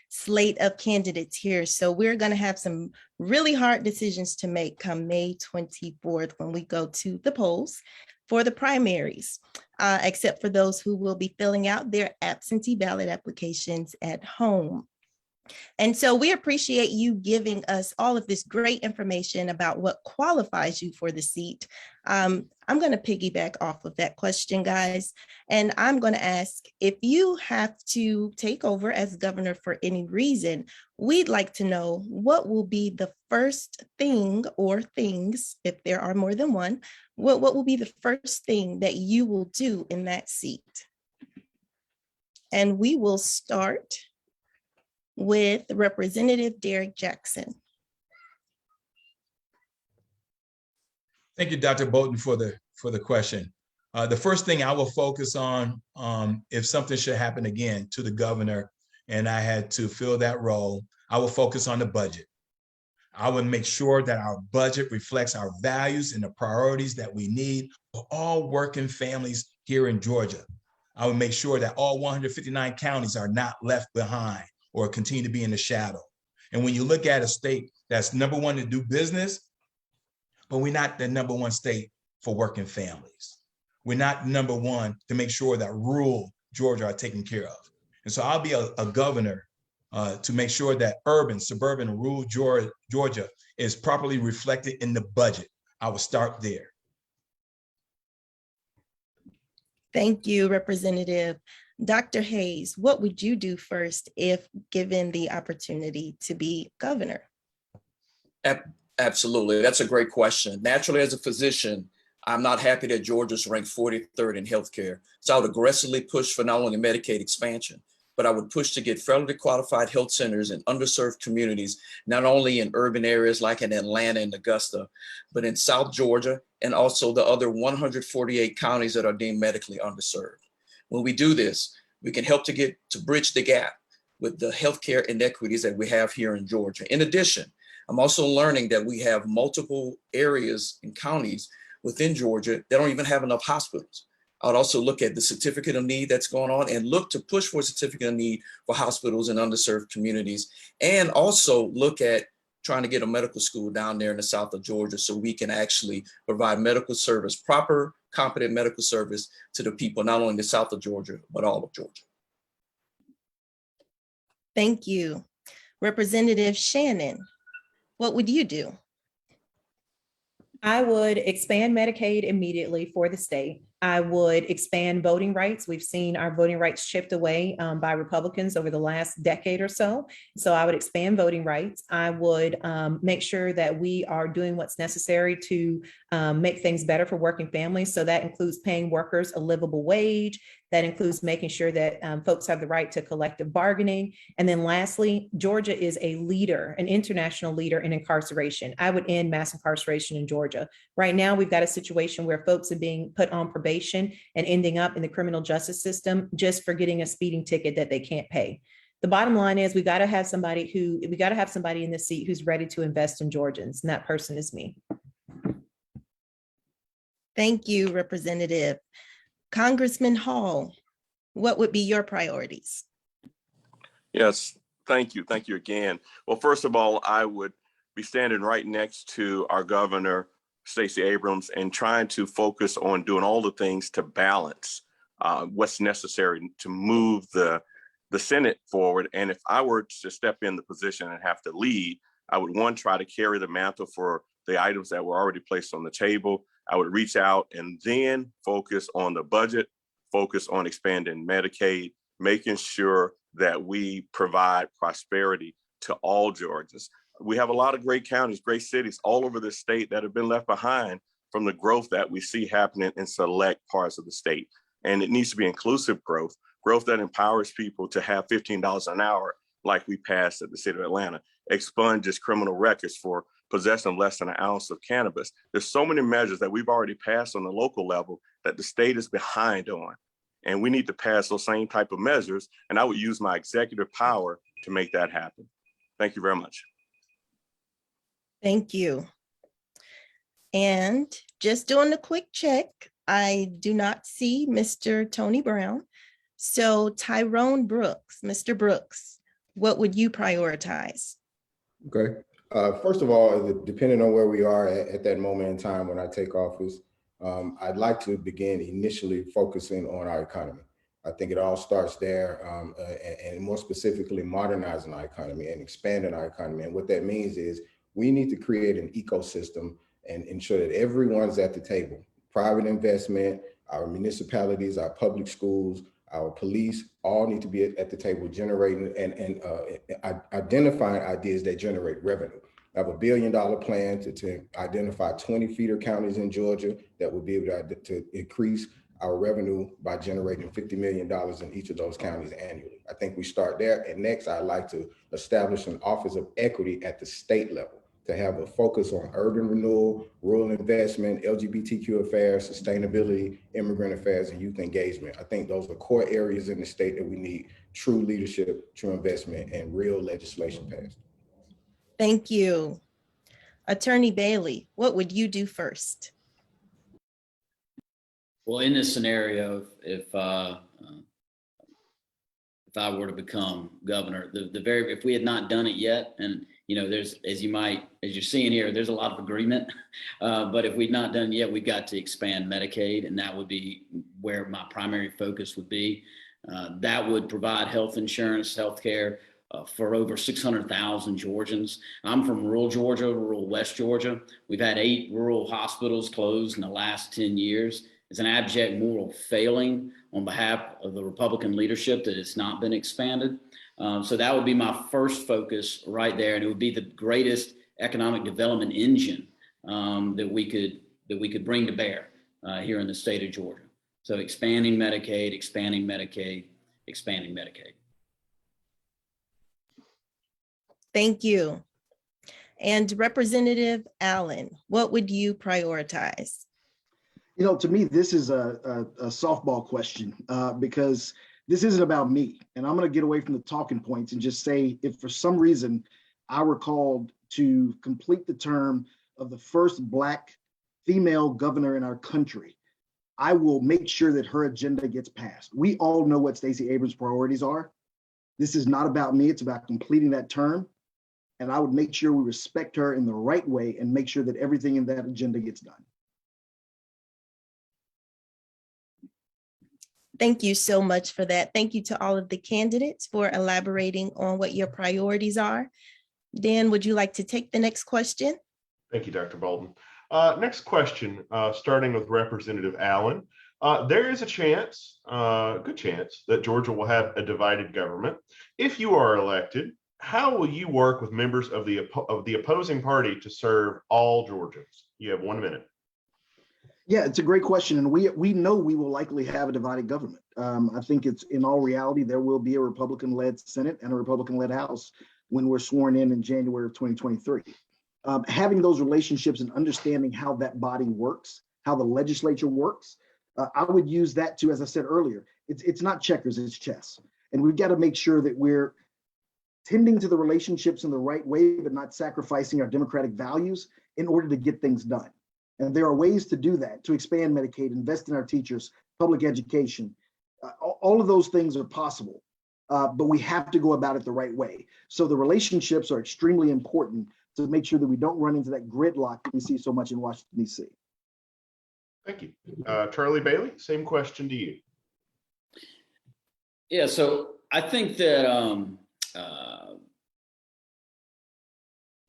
Speaker 8: slate of candidates here. So we're going to have some really hard decisions to make come May 24th when we go to the polls for the primaries, except for those who will be filling out their absentee ballot applications at home. And so we appreciate you giving us all of this great information about what qualifies you for the seat. I'm going to piggyback off of that question, guys. And I'm going to ask, if you have to take over as governor for any reason, we'd like to know what will be the first thing or things, if there are more than one, what will be the first thing that you will do in that seat? And we will start with Representative Derrick Jackson.
Speaker 11: Thank you, Dr. Bolton, for the question. The first thing I will focus on, if something should happen again to the governor and I had to fill that role, I will focus on the budget. I would make sure that our budget reflects our values and the priorities that we need for all working families here in Georgia. I would make sure that all 159 counties are not left behind or continue to be in the shadow. And when you look at a state that's #1 to do business, but we're not the #1 state for working families. We're not #1 to make sure that rural Georgia are taken care of. And so I'll be a governor to make sure that urban, suburban, and rural Georgia is properly reflected in the budget. I will start there.
Speaker 8: Thank you, Representative. Dr. Hayes, what would you do first if given the opportunity to be governor?
Speaker 10: Absolutely. That's a great question. Naturally, as a physician, I'm not happy that Georgia's ranked 43rd in healthcare. So I would aggressively push for not only Medicaid expansion, but I would push to get federally qualified health centers in underserved communities, not only in urban areas like in Atlanta and Augusta, but in South Georgia and also the other 148 counties that are deemed medically underserved. When we do this, we can help to bridge the gap with the healthcare inequities that we have here in Georgia. In addition, I'm also learning that we have multiple areas and counties within Georgia that don't even have enough hospitals. I would also look at the certificate of need that's going on and look to push for a certificate of need for hospitals in underserved communities, and also look at trying to get a medical school down there in the south of Georgia so we can actually provide medical service, proper, competent medical service to the people, not only in the south of Georgia, but all of Georgia.
Speaker 8: Thank you. Representative Shannon, what would you do?
Speaker 12: I would expand Medicaid immediately for the state. I would expand voting rights. We've seen our voting rights chipped away by Republicans over the last decade or so. So I would expand voting rights. I would make sure that we are doing what's necessary to make things better for working families. So that includes paying workers a livable wage. That includes making sure that folks have the right to collective bargaining. And then lastly, Georgia is a leader, an international leader in incarceration. I would end mass incarceration in Georgia. Right now, we've got a situation where folks are being put on probation and ending up in the criminal justice system just for getting a speeding ticket that they can't pay. The bottom line is we got to have somebody in the seat who's ready to invest in Georgians, and that person is me.
Speaker 8: Thank you, Representative. Congressman Hall, what would be your priorities?
Speaker 9: Yes, thank you. Thank you again. Well, first of all, I would be standing right next to our governor, Stacey Abrams, and trying to focus on doing all the things to balance what's necessary to move the Senate forward. And if I were to step in the position and have to lead, I would, one, try to carry the mantle for the items that were already placed on the table. I would reach out and then focus on the budget, focus on expanding Medicaid, making sure that we provide prosperity to all Georgians. We have a lot of great counties, great cities all over the state that have been left behind from the growth that we see happening in select parts of the state. And it needs to be inclusive growth, growth that empowers people to have $15 an hour like we passed at the city of Atlanta, expunges criminal records for possession of less than an ounce of cannabis. There's so many measures that we've already passed on the local level that the state is behind on. And we need to pass those same type of measures. And I would use my executive power to make that happen. Thank you very much.
Speaker 8: Thank you. And just doing a quick check, I do not see Mr. Tony Brown. So Tyrone Brooks, Mr. Brooks, what would you prioritize?
Speaker 7: Okay. First of all, depending on where we are at that moment in time when I take office, I'd like to begin initially focusing on our economy. I think it all starts there, and more specifically, modernizing our economy and expanding our economy. And what that means is we need to create an ecosystem and ensure that everyone's at the table. Private investment, our municipalities, our public schools, our police all need to be at the table generating and identifying ideas that generate revenue. I have $1 billion plan to identify 20 feeder counties in Georgia that will be able to increase our revenue by generating $50 million in each of those counties annually. I think we start there. And next, I'd like to establish an Office of Equity at the state level to have a focus on urban renewal, rural investment, LGBTQ affairs, sustainability, immigrant affairs, and youth engagement. I think those are core areas in the state that we need true leadership, true investment, and real legislation passed.
Speaker 8: Thank you. Attorney Bailey, what would you do first?
Speaker 6: Well, in this scenario, if I were to become governor, if we had not done it yet, and there's, as you're seeing here, there's a lot of agreement, but if we've not done it yet, we've got to expand Medicaid, and that would be where my primary focus would be. That would provide health insurance, healthcare for over 600,000 Georgians. I'm from rural Georgia, rural West Georgia. We've had 8 rural hospitals closed in the last 10 years. It's an abject moral failing on behalf of the Republican leadership that it's not been expanded. So that would be my first focus right there. And it would be the greatest economic development engine that we could bring to bear here in the state of Georgia. So expanding Medicaid, expanding Medicaid, expanding Medicaid.
Speaker 8: Thank you. And Representative Allen, what would you prioritize?
Speaker 5: You know, to me, this is a softball question because this isn't about me. And I'm going to get away from the talking points and just say, if for some reason I were called to complete the term of the first Black female governor in our country, I will make sure that her agenda gets passed. We all know what Stacey Abrams' priorities are. This is not about me. It's about completing that term. And I would make sure we respect her in the right way and make sure that everything in that agenda gets done.
Speaker 8: Thank you so much for that. Thank you to all of the candidates for elaborating on what your priorities are. Dan, would you like to take the next question?
Speaker 4: Thank you, Dr. Bolden. Next question, starting with Representative Allen. There is a chance, good chance, that Georgia will have a divided government. If you are elected, how will you work with members of the opposing party to serve all Georgians? You have 1 minute.
Speaker 5: Yeah, it's a great question. And we know we will likely have a divided government. I think it's in all reality, there will be a Republican-led Senate and a Republican-led House when we're sworn in January of 2023. Having those relationships and understanding how that body works, how the legislature works, I would use that to, as I said earlier, it's not checkers, it's chess. And we've got to make sure that we're tending to the relationships in the right way, but not sacrificing our democratic values in order to get things done. And there are ways to do that, to expand Medicaid, invest in our teachers, public education. All of those things are possible, but we have to go about it the right way. So the relationships are extremely important to make sure that we don't run into that gridlock that we see so much in Washington, D.C.
Speaker 4: Thank you. Charlie Bailey, same question to you.
Speaker 6: Yeah, so I think that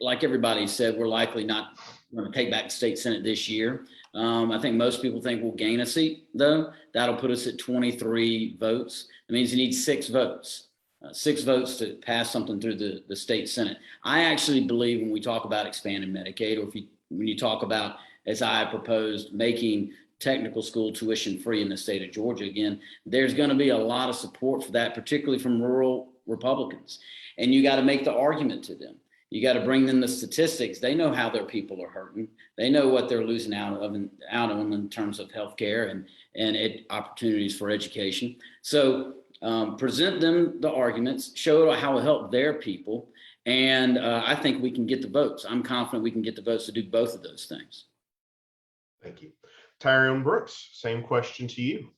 Speaker 6: like everybody said, we're likely not going to take back the state Senate this year. I think most people think we'll gain a seat, though. That'll put us at 23 votes. It means you need 6 votes. 6 votes to pass something through the state Senate. I actually believe when we talk about expanding Medicaid, or when you talk about, as I proposed, making technical school tuition free in the state of Georgia again, there's going to be a lot of support for that, particularly from rural Republicans. And you got to make the argument to them. You got to bring them the statistics. They know how their people are hurting. They know what they're losing out on in terms of healthcare and opportunities for education. So present them the arguments, show how it helped their people, and I think we can get the votes. I'm confident we can get the votes to do both of those things.
Speaker 4: Thank you. Tyrone Brooks, same question to you.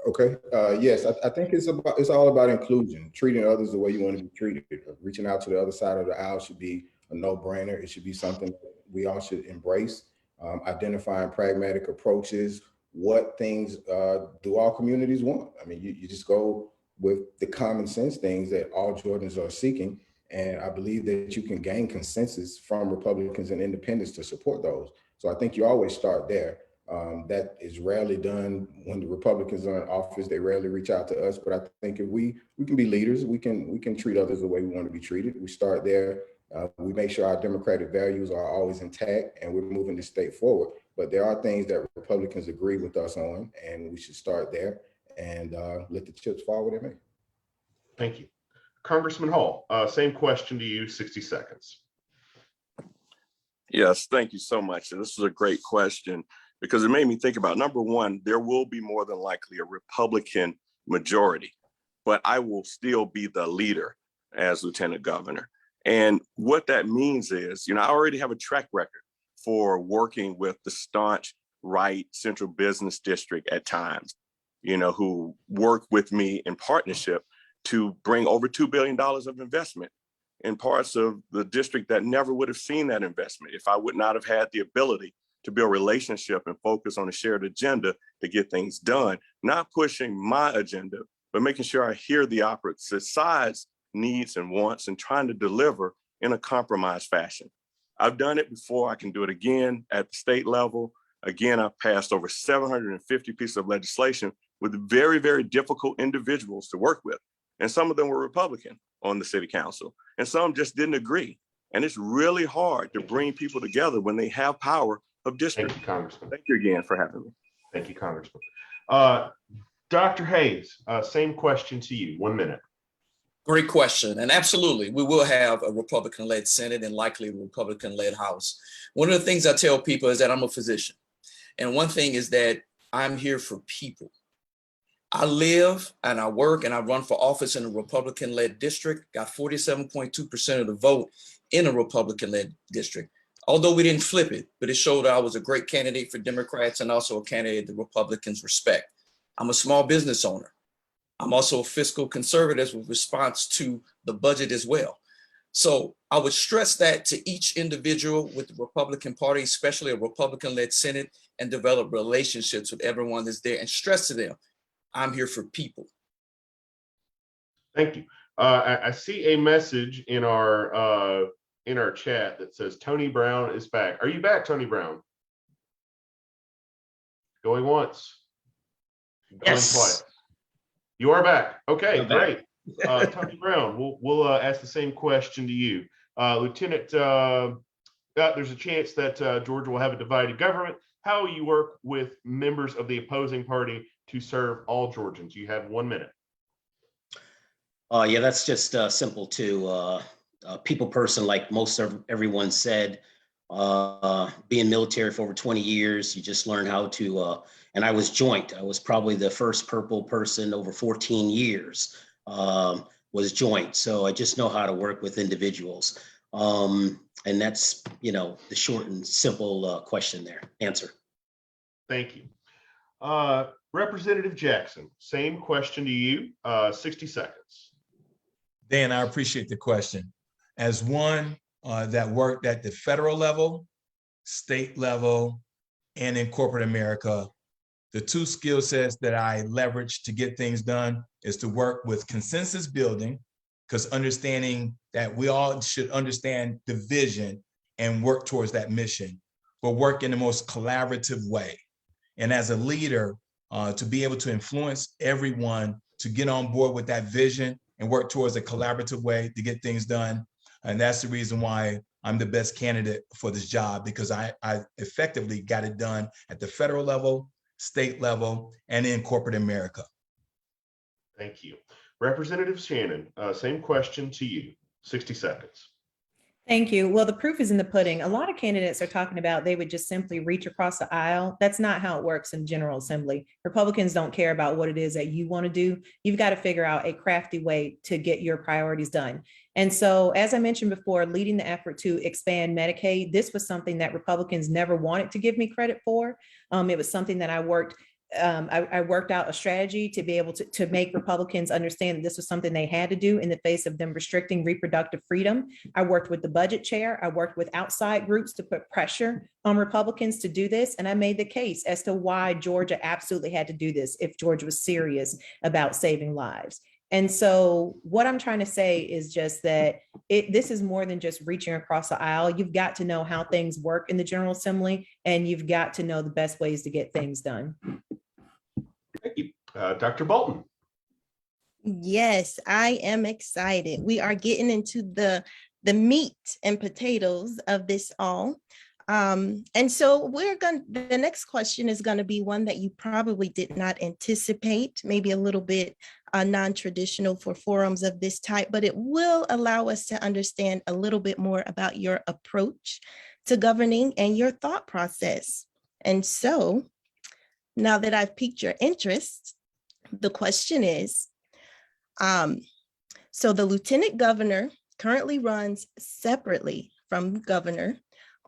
Speaker 7: Okay. Yes, I think it's all about inclusion, treating others the way you want to be treated. Reaching out to the other side of the aisle should be a no-brainer. It should be something we all should embrace. Identifying pragmatic approaches. What things do all communities want? I mean, you just go with the common sense things that all Jordans are seeking. And I believe that you can gain consensus from Republicans and independents to support those. So I think you always start there. That is rarely done when the Republicans are in office. They rarely reach out to us. But I think if we can be leaders, we can treat others the way we want to be treated. We start there. We make sure our democratic values are always intact and we're moving the state forward. But there are things that Republicans agree with us on, and we should start there and let the chips fall where they may.
Speaker 4: Thank you. Congressman Hall, same question to you, 60 seconds.
Speaker 9: Yes, thank you so much. And this is a great question because it made me think about, number one, there will be more than likely a Republican majority, but I will still be the leader as lieutenant governor. And what that means is, I already have a track record for working with the staunch right central business district at times, who work with me in partnership to bring over $2 billion of investment in parts of the district that never would have seen that investment if I would not have had the ability to build relationship and focus on a shared agenda to get things done, not pushing my agenda, but making sure I hear the opposite side's needs and wants and trying to deliver in a compromised fashion. I've done it before. I can do it again at the state level. Again, I've passed over 750 pieces of legislation with very, very difficult individuals to work with. And some of them were Republican on the city council, and some just didn't agree. And it's really hard to bring people together when they have power of district.
Speaker 4: Thank you, Congressman.
Speaker 9: Thank you again for having me.
Speaker 4: Thank you, Congressman. Dr. Hayes, same question to you, 1 minute.
Speaker 10: Great question. And absolutely, we will have a Republican-led Senate and likely a Republican-led House. One of the things I tell people is that I'm a physician. And one thing is that I'm here for people. I live and I work and I run for office in a Republican-led district, got 47.2% of the vote in a Republican-led district. Although we didn't flip it, but it showed I was a great candidate for Democrats and also a candidate the Republicans respect. I'm a small business owner. I'm also a fiscal conservative with response to the budget as well. So I would stress that to each individual with the Republican Party, especially a Republican-led Senate, and develop relationships with everyone that's there and stress to them, I'm here for people.
Speaker 4: Thank you. I see a message in our chat that says Tony Brown is back. Are you back, Tony Brown? Going once. Going twice. You are back. Okay, great. Tony Brown, we'll ask the same question to you. Lieutenant, there's a chance that Georgia will have a divided government. How will you work with members of the opposing party to serve all Georgians? You have 1 minute.
Speaker 13: Yeah, that's just simple too. People person, like most of everyone said, being military for over 20 years, you just learn how to, and I was joint. I was probably the first purple person over 14 years, was joint. So I just know how to work with individuals. And that's, the short and simple question there. Answer.
Speaker 4: Thank you. Representative Jackson, same question to you, 60 seconds.
Speaker 11: Dan, I appreciate the question. As one that worked at the federal level, state level, and in corporate America, the two skill sets that I leverage to get things done is to work with consensus building, because understanding that we all should understand the vision and work towards that mission, but work in the most collaborative way. And as a leader, to be able to influence everyone to get on board with that vision and work towards a collaborative way to get things done. And that's the reason why I'm the best candidate for this job, because I effectively got it done at the federal level, state level, and in corporate America.
Speaker 4: Thank you. Representative Shannon, same question to you, 60 seconds.
Speaker 12: Thank you. Well, the proof is in the pudding. A lot of candidates are talking about they would just simply reach across the aisle. That's not how it works in General Assembly. Republicans don't care about what it is that you want to do. You've got to figure out a crafty way to get your priorities done. And so, as I mentioned before, leading the effort to expand Medicaid, this was something that Republicans never wanted to give me credit for. It was something that I worked out a strategy to be able to make Republicans understand that this was something they had to do in the face of them restricting reproductive freedom. I worked with the budget chair. I worked with outside groups to put pressure on Republicans to do this. And I made the case as to why Georgia absolutely had to do this if Georgia was serious about saving lives. And so what I'm trying to say is just that this is more than just reaching across the aisle. You've got to know how things work in the General Assembly, and you've got to know the best ways to get things done.
Speaker 4: Thank you. Dr. Bolton.
Speaker 8: Yes, I am excited. We are getting into the meat and potatoes of this all. And so the next question is going to be one that you probably did not anticipate, maybe a little bit non-traditional for forums of this type, but it will allow us to understand a little bit more about your approach to governing and your thought process. And so now that I've piqued your interest, the question is, so the lieutenant governor currently runs separately from governor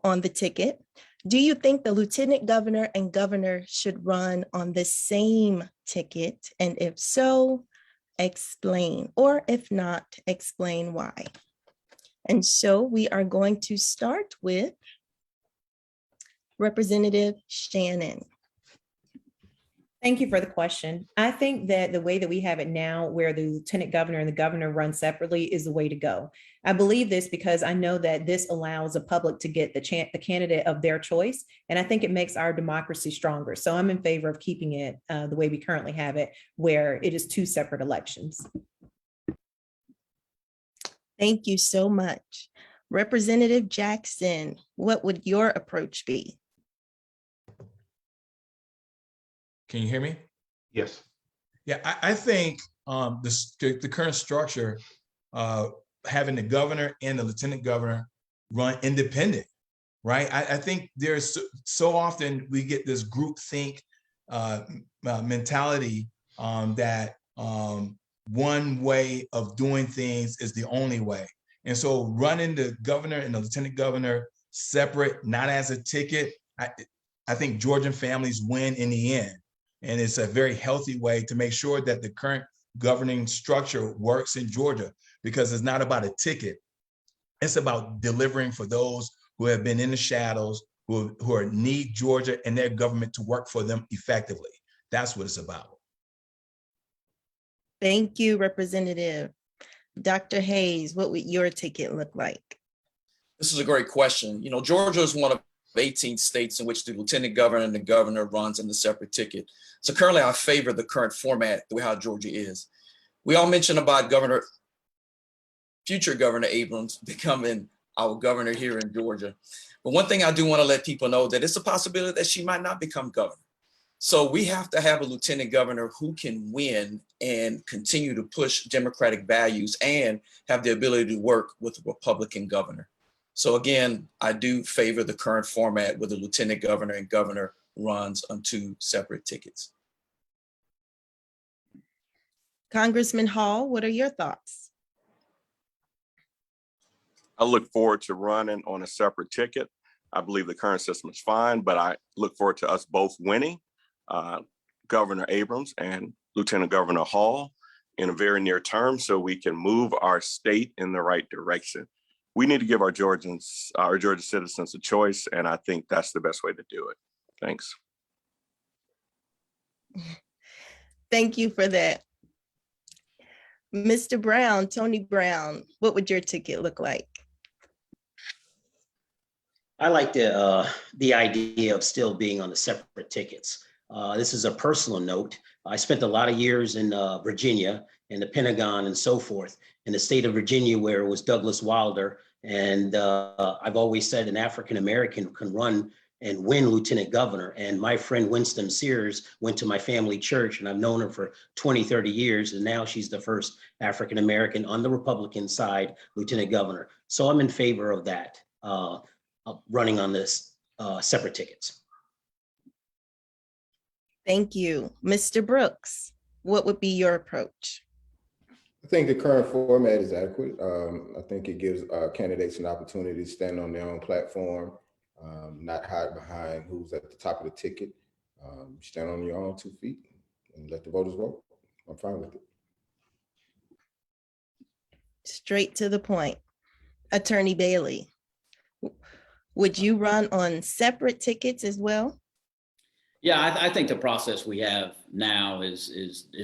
Speaker 8: on the ticket. Do you think the lieutenant governor and governor should run on the same ticket? And if so, explain, or if not, explain why. And so we are going to start with Representative Shannon.
Speaker 12: Thank you for the question. I think that the way that we have it now, where the lieutenant governor and the governor run separately, is the way to go. I believe this because I know that this allows the public to get the candidate of their choice. And I think it makes our democracy stronger. So I'm in favor of keeping it the way we currently have it, where it is two separate elections.
Speaker 8: Thank you so much. Representative Jackson, what would your approach be?
Speaker 11: Can you hear me?
Speaker 4: Yes.
Speaker 11: Yeah, I think the current structure having the governor and the lieutenant governor run independent, right? I think there's so often we get this group think mentality that one way of doing things is the only way. And so running the governor and the lieutenant governor separate, not as a ticket, I think Georgian families win in the end. And it's a very healthy way to make sure that the current governing structure works in Georgia, because it's not about a ticket. It's about delivering for those who have been in the shadows, who need Georgia and their government to work for them effectively. That's what it's about.
Speaker 8: Thank you, Representative. Dr. Hayes, what would your ticket look like?
Speaker 10: This is a great question. You know, Georgia is one of 18 states in which the lieutenant governor and the governor runs in the separate ticket. So currently I favor the current format, the way how Georgia is. We all mentioned about future Governor Abrams becoming our governor here in Georgia. But one thing I do want to let people know that it's a possibility that she might not become governor. So we have to have a lieutenant governor who can win and continue to push Democratic values and have the ability to work with a Republican governor. So again, I do favor the current format where the lieutenant governor and governor runs on two separate tickets.
Speaker 8: Congressman Hall, what are your thoughts?
Speaker 9: I look forward to running on a separate ticket. I believe the current system is fine, but I look forward to us both winning, Governor Abrams and Lieutenant Governor Hall, in a very near term, so we can move our state in the right direction. We need to give our Georgia citizens a choice, and I think that's the best way to do it. Thanks.
Speaker 8: Thank you for that. Mr. Brown, Tony Brown, what would your ticket look like?
Speaker 13: I like the idea of still being on the separate tickets. This is a personal note. I spent a lot of years in Virginia, in the Pentagon and so forth, in the state of Virginia, where it was Douglas Wilder. And I've always said an African-American can run and win lieutenant governor. And my friend Winston Sears went to my family church, and I've known her for 20, 30 years. And now she's the first African-American on the Republican side lieutenant governor. So I'm in favor of that, running on this separate tickets.
Speaker 8: Thank you. Mr. Brooks, what would be your approach?
Speaker 7: I think the current format is adequate. I think it gives candidates an opportunity to stand on their own platform, not hide behind who's at the top of the ticket. Stand on your own 2 feet and let the voters vote. I'm fine with it.
Speaker 8: Straight to the point. Attorney Bailey, would you run on separate tickets as well?
Speaker 6: Yeah, I think the process we have now is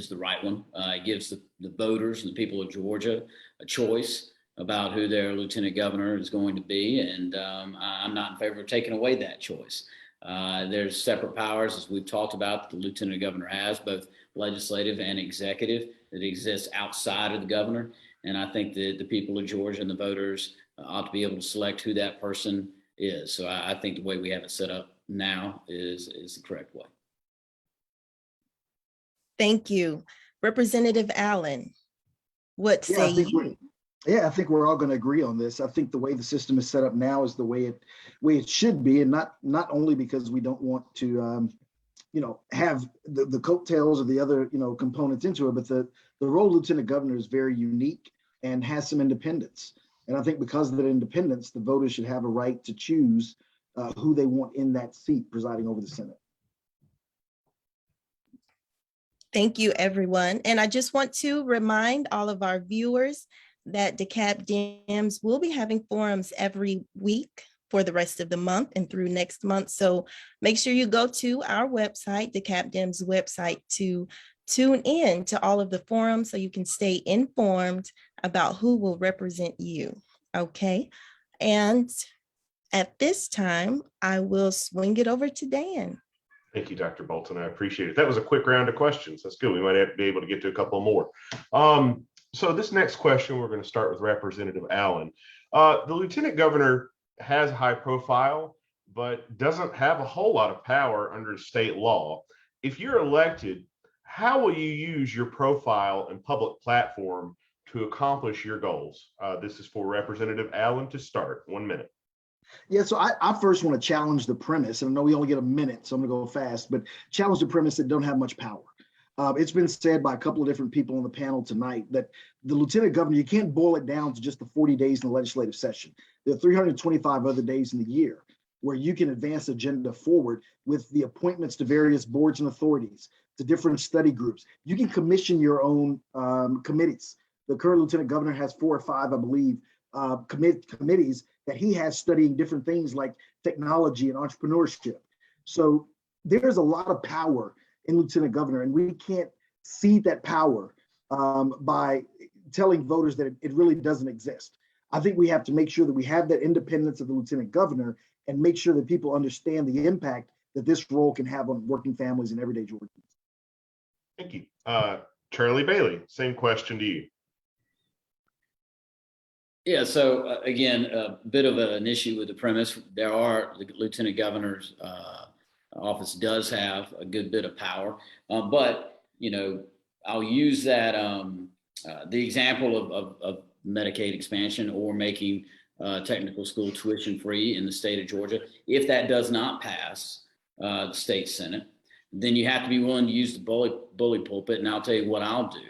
Speaker 6: the right one. It gives the voters and the people of Georgia a choice about who their lieutenant governor is going to be, and I'm not in favor of taking away that choice. There's separate powers, as we've talked about, the lieutenant governor has, both legislative and executive, that exists outside of the governor. And I think that the people of Georgia and the voters ought to be able to select who that person is. So I think the way we have it set up now is the correct way.
Speaker 8: Thank you. Representative Allen, what say you?
Speaker 5: I think we're all going to agree on this. I think the way the system is set up now is the way it should be, and not only because we don't want to have the coattails or the other components into it, but the role of lieutenant governor is very unique and has some independence. And I think because of that independence, the voters should have a right to choose who they want in that seat presiding over the Senate.
Speaker 8: Thank you, everyone. And I just want to remind all of our viewers that DeKalb Dems will be having forums every week for the rest of the month and through next month. So make sure you go to our website, DeKalb Dems website, to tune in to all of the forums so you can stay informed about who will represent you. Okay. And at this time, I will swing it over to Dan.
Speaker 4: Thank you, Dr. Bolton. I appreciate it. That was a quick round of questions. That's good. We might have to be able to get to a couple more. So this next question, we're going to start with Representative Allen. The lieutenant governor has high profile, but doesn't have a whole lot of power under state law. If you're elected, how will you use your profile and public platform to accomplish your goals? This is for Representative Allen to start. 1 minute.
Speaker 5: Yeah, so I first want to challenge the premise, and I know we only get a minute, so I'm gonna go fast, but challenge the premise that don't have much power. It's been said by a couple of different people on the panel tonight that the lieutenant governor, you can't boil it down to just the 40 days in the legislative session. There are 325 other days in the year where you can advance agenda forward with the appointments to various boards and authorities, to different study groups. You can commission your own committees. The current lieutenant governor has 4 or 5, I believe, committees that he has studying different things like technology and entrepreneurship. So there's a lot of power in lieutenant governor, and we can't cede that power by telling voters that it really doesn't exist. I think we have to make sure that we have that independence of the lieutenant governor and make sure that people understand the impact that this role can have on working families and everyday Georgians.
Speaker 4: Thank you. Charlie Bailey, same question to you.
Speaker 6: Yeah, so again, a bit of an issue with the premise. The lieutenant governor's office does have a good bit of power, but I'll use that the example of Medicaid expansion or making technical school tuition free in the state of Georgia. If that does not pass the state Senate, then you have to be willing to use the bully pulpit. And I'll tell you what I'll do.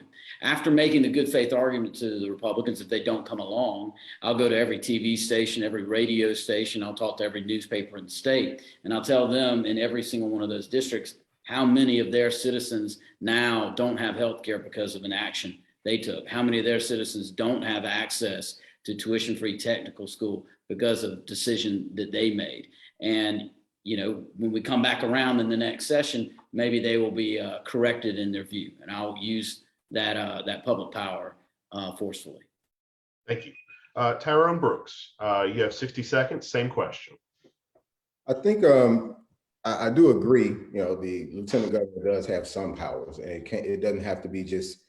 Speaker 6: After making the good faith argument to the Republicans, if they don't come along, I'll go to every TV station, every radio station. I'll talk to every newspaper in the state, and I'll tell them in every single one of those districts how many of their citizens now don't have health care because of an action they took. How many of their citizens don't have access to tuition-free technical school because of decision that they made. And when we come back around in the next session, maybe they will be corrected in their view, and I'll use that public power forcefully.
Speaker 4: Thank you. Tyrone Brooks, you have 60 seconds, same question.
Speaker 7: I think I do agree, the lieutenant governor does have some powers, and it doesn't have to be just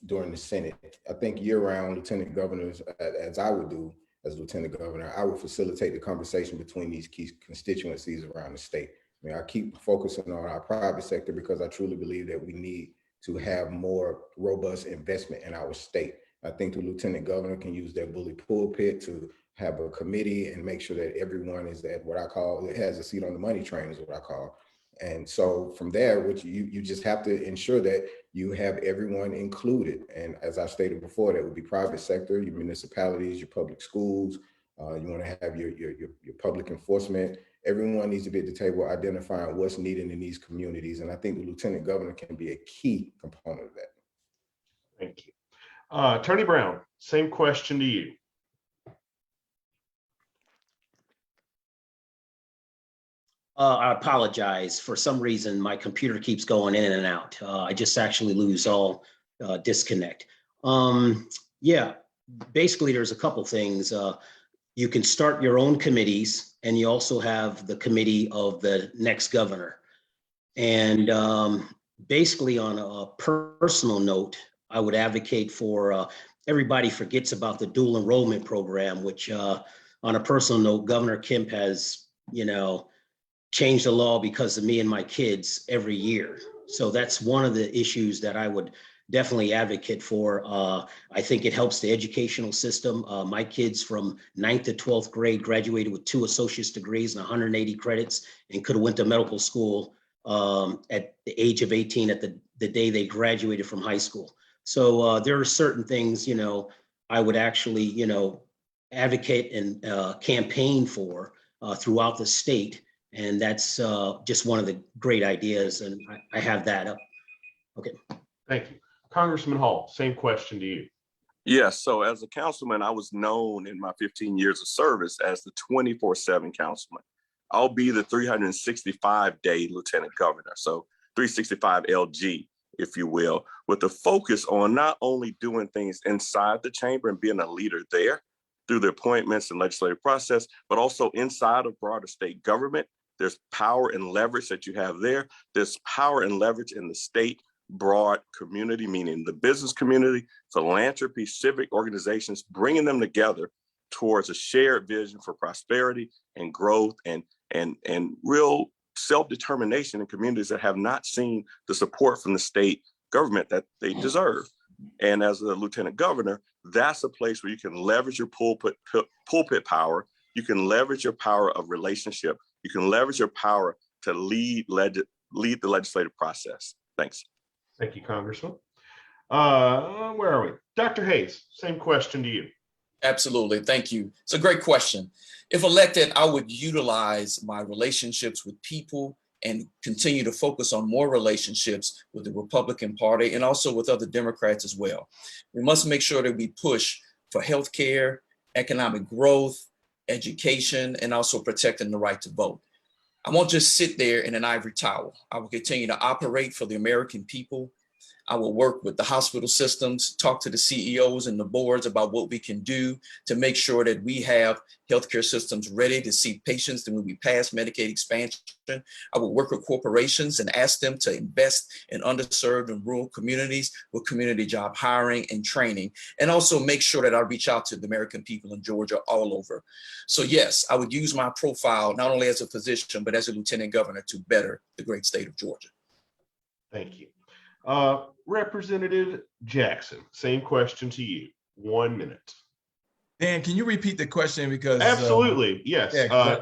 Speaker 7: during the Senate. I think year-round lieutenant governors, as I would do as lieutenant governor, I would facilitate the conversation between these key constituencies around the state. I keep focusing on our private sector because I truly believe that we need to have more robust investment in our state. I think the lieutenant governor can use their bully pulpit to have a committee and make sure that everyone is at what I call, it has a seat on the money train is what I call. And so from there, which you just have to ensure that you have everyone included. And as I stated before, that would be private sector, your municipalities, your public schools, you want to have your public enforcement. Everyone needs to be at the table identifying what's needed in these communities. And I think the lieutenant governor can be a key component of that.
Speaker 4: Thank you. Attorney Brown, same question to you.
Speaker 13: I apologize. For some reason, my computer keeps going in and out. I just actually lose all disconnect. Yeah, basically, there's a couple things. You can start your own committees, and you also have the committee of the next governor. And basically, on a personal note, I would advocate for everybody forgets about the dual enrollment program, which on a personal note, Governor Kemp has, changed the law because of me and my kids every year. So that's one of the issues that I would definitely advocate for. I think it helps the educational system. My kids from 9th to 12th grade graduated with 2 associate's degrees and 180 credits and could have went to medical school at the age of 18 at the day they graduated from high school. So there are certain things, I would actually, advocate and campaign for throughout the state. And that's just one of the great ideas. And I have that up. Okay.
Speaker 4: Thank you. Congressman Hall, same question to you.
Speaker 9: Yes, so as a councilman, I was known in my 15 years of service as the 24/7 councilman. I'll be the 365-day lieutenant governor, so 365 LG, if you will, with the focus on not only doing things inside the chamber and being a leader there through the appointments and legislative process, but also inside of broader state government. There's power and leverage that you have there. There's power and leverage in the state broad community, meaning the business community, philanthropy, civic organizations, bringing them together towards a shared vision for prosperity and growth and real self-determination in communities that have not seen the support from the state government that they deserve. And as a lieutenant governor, that's a place where you can leverage your pulpit power. You can leverage your power of relationship. You can leverage your power to lead the legislative process. Thanks.
Speaker 4: Thank you, Congressman. Where are we? Dr. Hayes, same question to you.
Speaker 10: Absolutely. Thank you. It's a great question. If elected, I would utilize my relationships with people and continue to focus on more relationships with the Republican Party and also with other Democrats as well. We must make sure that we push for healthcare, economic growth, education, and also protecting the right to vote. I won't just sit there in an ivory tower. I will continue to operate for the American people. I will work with the hospital systems, talk to the CEOs and the boards about what we can do to make sure that we have healthcare systems ready to see patients. And when we pass Medicaid expansion, I will work with corporations and ask them to invest in underserved and rural communities with community job hiring and training, and also make sure that I reach out to the American people in Georgia all over. So yes, I would use my profile, not only as a physician, but as a lieutenant governor to better the great state of Georgia.
Speaker 4: Thank you. Representative Jackson, same question to you. 1 minute.
Speaker 11: Dan, can you repeat the question? Because
Speaker 4: absolutely, yes.
Speaker 11: Yeah, I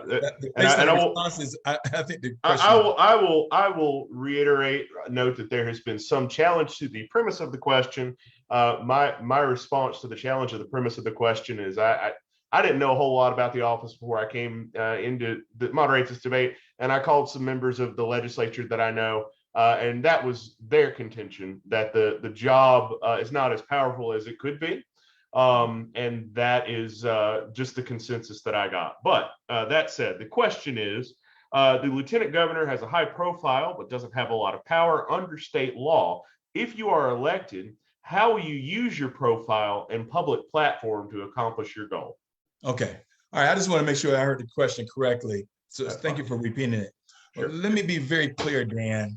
Speaker 11: think the question.
Speaker 4: I will reiterate, note that there has been some challenge to the premise of the question. My response to the challenge of the premise of the question is I didn't know a whole lot about the office before I came into the moderate this debate, and I called some members of the legislature that I know. And that was their contention, that the job is not as powerful as it could be. And that is just the consensus that I got. But that said, the question is, the lieutenant governor has a high profile, but doesn't have a lot of power under state law. If you are elected, how will you use your profile and public platform to accomplish your goal?
Speaker 11: Okay. All right. I just want to make sure I heard the question correctly. So thank you for repeating it. Sure. Let me be very clear, Dan.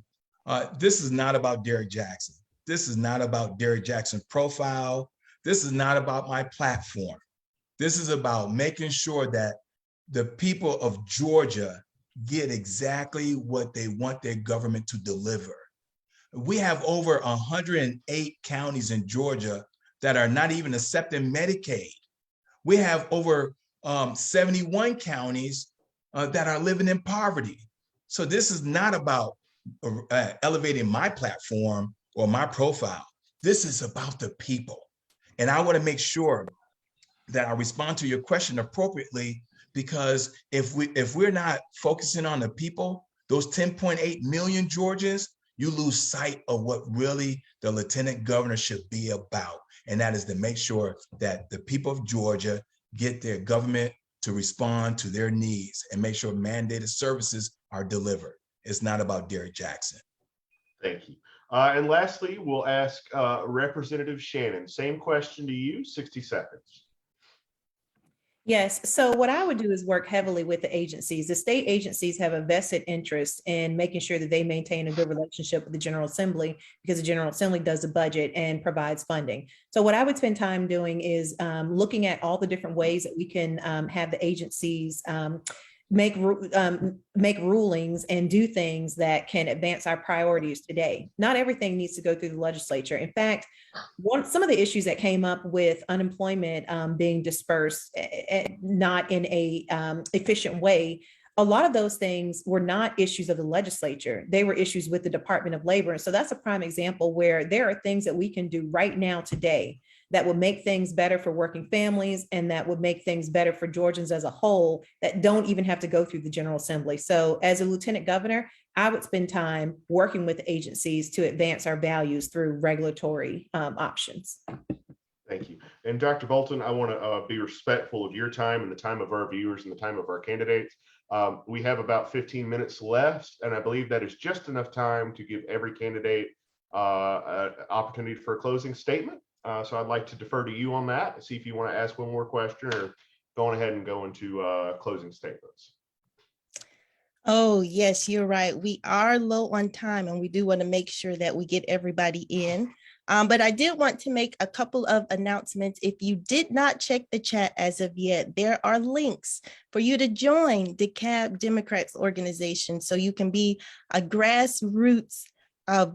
Speaker 11: This is not about Derrick Jackson. This is not about Derrick Jackson's profile. This is not about my platform. This is about making sure that the people of Georgia get exactly what they want their government to deliver. We have over 108 counties in Georgia that are not even accepting Medicaid. We have over 71 counties that are living in poverty. So this is not about elevating my platform or my profile. This is about the people. And I want to make sure that I respond to your question appropriately, because if we're not focusing on the people, those 10.8 million Georgians, you lose sight of what really the lieutenant governor should be about. And that is to make sure that the people of Georgia get their government to respond to their needs and make sure mandated services are delivered. It's not about Derrick Jackson.
Speaker 4: Thank you. And lastly, we'll ask Representative Shannon. Same question to you, 60 seconds.
Speaker 12: Yes. So what I would do is work heavily with the agencies. The state agencies have a vested interest in making sure that they maintain a good relationship with the General Assembly, because the General Assembly does the budget and provides funding. So what I would spend time doing is looking at all the different ways that we can have the agencies make rulings and do things that can advance our priorities today. Not everything needs to go through the legislature. In fact, some of the issues that came up with unemployment being dispersed not in a efficient way, a lot of those things were not issues of the legislature. They were issues with the Department of Labor. And so that's a prime example where there are things that we can do right now today that would make things better for working families and that would make things better for Georgians as a whole that don't even have to go through the General Assembly. So as a lieutenant governor, I would spend time working with agencies to advance our values through regulatory options.
Speaker 4: Thank you. And Dr. Bolton, I want to be respectful of your time and the time of our viewers and the time of our candidates. We have about 15 minutes left, and I believe that is just enough time to give every candidate an opportunity for a closing statement. So I'd like to defer to you on that, see if you want to ask one more question or go ahead and go into closing statements.
Speaker 8: Oh, yes, you're right. We are low on time and we do want to make sure that we get everybody in. But I did want to make a couple of announcements. If you did not check the chat as of yet, there are links for you to join the DeKalb Democrats organization so you can be a grassroots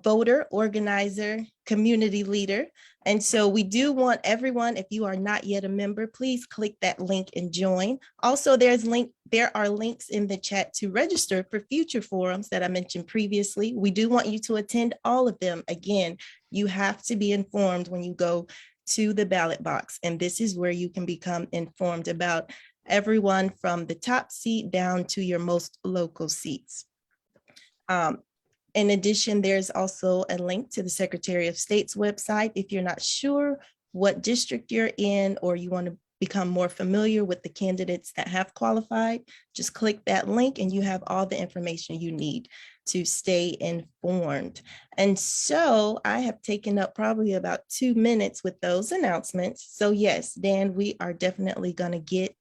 Speaker 8: voter, organizer, community leader. And so we do want everyone, if you are not yet a member, please click that link and join. Also, there are links in the chat to register for future forums that I mentioned previously. We do want you to attend all of them. Again, you have to be informed when you go to the ballot box, and this is where you can become informed about everyone from the top seat down to your most local seats. In addition, there's also a link to the Secretary of State's website. If you're not sure what district you're in, or you want to become more familiar with the candidates that have qualified, just click that link and you have all the information you need to stay informed. And so I have taken up probably about 2 minutes with those announcements. So yes, Dan, we are definitely going to get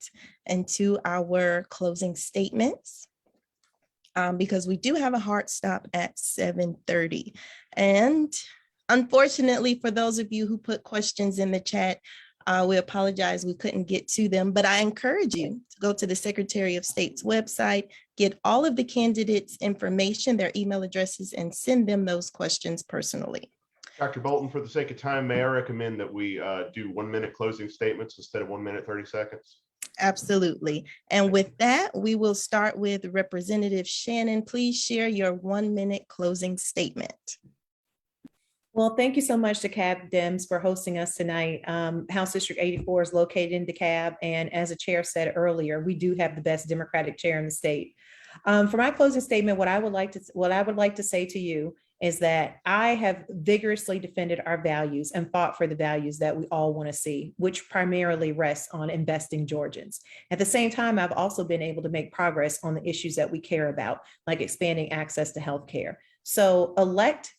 Speaker 8: into our closing statements. Because we do have a hard stop at 7:30. And unfortunately, for those of you who put questions in the chat, we apologize we couldn't get to them, but I encourage you to go to the Secretary of State's website, get all of the candidates' information, their email addresses, and send them those questions personally.
Speaker 4: Dr. Bolton, for the sake of time, may I recommend that we do 1 minute closing statements instead of 1 minute, 30 seconds?
Speaker 8: Absolutely. And with that, we will start with Representative Shannon. Please share your 1 minute closing statement.
Speaker 12: Well, thank you so much to DeKalb Dems for hosting us tonight. House District 84 is located in DeKalb, and as the chair said earlier, we do have the best Democratic chair in the state. For my closing statement, what I would like to say to you is that I have vigorously defended our values and fought for the values that we all want to see, which primarily rests on investing Georgians. At the same time, I've also been able to make progress on the issues that we care about, like expanding access to healthcare. So elect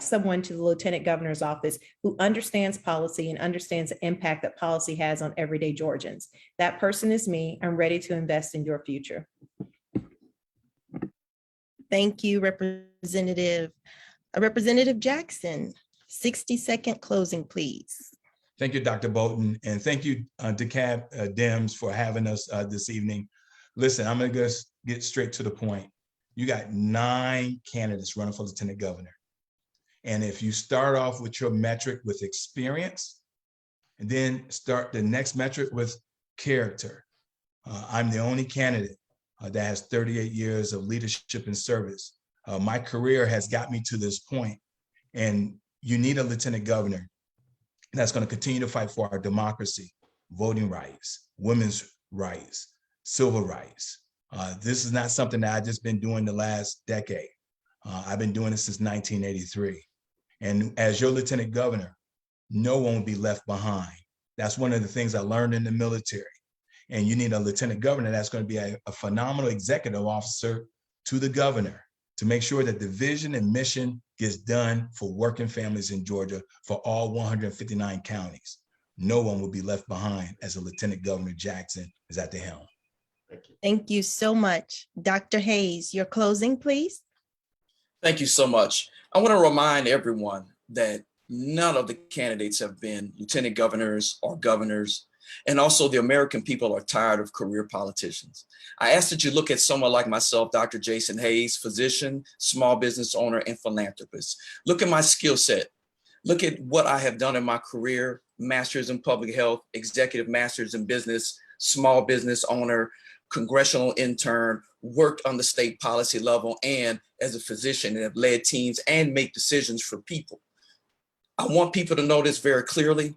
Speaker 12: someone to the lieutenant governor's office who understands policy and understands the impact that policy has on everyday Georgians. That person is me. I'm ready to invest in your future.
Speaker 8: Thank you, Representative Jackson. 60-second closing, please.
Speaker 11: Thank you, Dr. Bolton, and thank you, DeKalb Dems, for having us this evening. Listen, I'm going to get straight to the point. You got 9 candidates running for lieutenant governor. And if you start off with your metric with experience, and then start the next metric with character, I'm the only candidate that has 38 years of leadership and service. My career has got me to this point, and you need a lieutenant governor that's going to continue to fight for our democracy, voting rights, women's rights, civil rights. This is not something that I've just been doing the last decade. I've been doing it since 1983. And as your lieutenant governor, no one will be left behind. That's one of the things I learned in the military. And you need a lieutenant governor that's going to be a phenomenal executive officer to the governor to make sure that the vision and mission gets done for working families in Georgia for all 159 counties. No one will be left behind as a Lieutenant Governor Jackson is at the helm.
Speaker 4: Thank you.
Speaker 8: Thank you so much. Dr. Hayes, your closing, please.
Speaker 10: Thank you so much. I want to remind everyone that none of the candidates have been lieutenant governors or governors. And also the American people are tired of career politicians. I ask that you look at someone like myself, Dr. Jason Hayes, physician, small business owner, and philanthropist. Look at my skill set. Look at what I have done in my career: master's in public health, executive master's in business, small business owner, congressional intern, worked on the state policy level, and as a physician, and have led teams and make decisions for people. I want people to know this very clearly,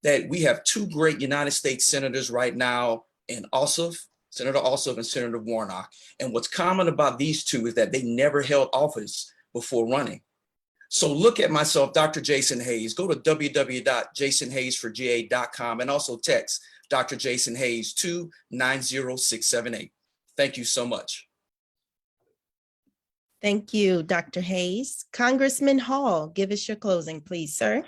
Speaker 10: that we have 2 great United States senators right now in Ossoff, Senator Ossoff and Senator Warnock. And what's common about these 2 is that they never held office before running. So look at myself, Dr. Jason Hayes. Go to www.jasonhayesforga.com and also text Dr. Jason Hayes to 90678. Thank you so much.
Speaker 8: Thank you, Dr. Hayes. Congressman Hall, give us your closing, please, sir.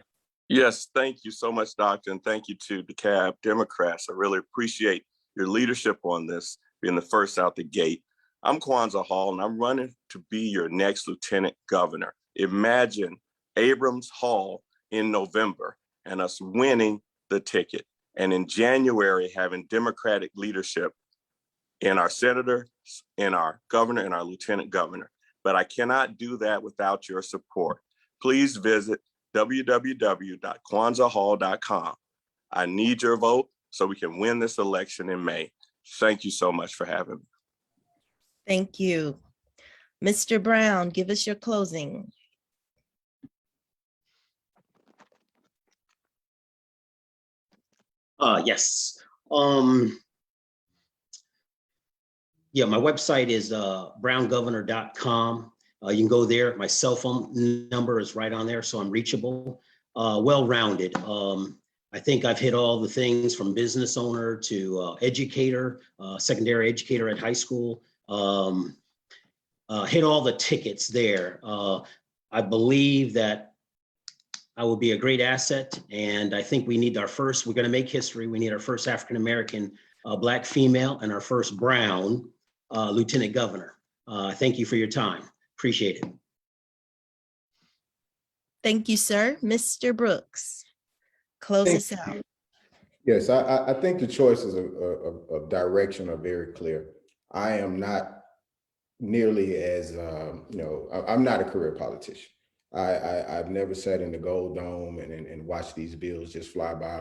Speaker 9: Yes, thank you so much, Doctor, and thank you to DeKalb Democrats. I really appreciate your leadership on this, being the first out the gate. I'm Kwanzaa Hall, and I'm running to be your next lieutenant governor. Imagine Abrams Hall in November and us winning the ticket, and in January having Democratic leadership in our senator, in our governor, and our lieutenant governor. But I cannot do that without your support. please visit www.kwanzahall.com. I need your vote so we can win this election in May. Thank you so much for having me.
Speaker 8: Thank you. Mr. Brown, give us your closing.
Speaker 13: Yes. Yeah, my website is browngovernor.com. You can go there. My cell phone number is right on there, so I'm reachable. Well-rounded. I think I've hit all the things from business owner to educator, secondary educator at high school. Hit all the tickets there. I believe that I will be a great asset, and I think we need we're going to make history. We need our first African-American Black female and our first brown lieutenant governor. Thank you for your time. Appreciate it.
Speaker 8: Thank you, sir. Mr. Brooks, close us out.
Speaker 7: Yes, I think the choices of direction are very clear. I am not nearly as, I'm not a career politician. I've never sat in the Gold Dome and watched these bills just fly by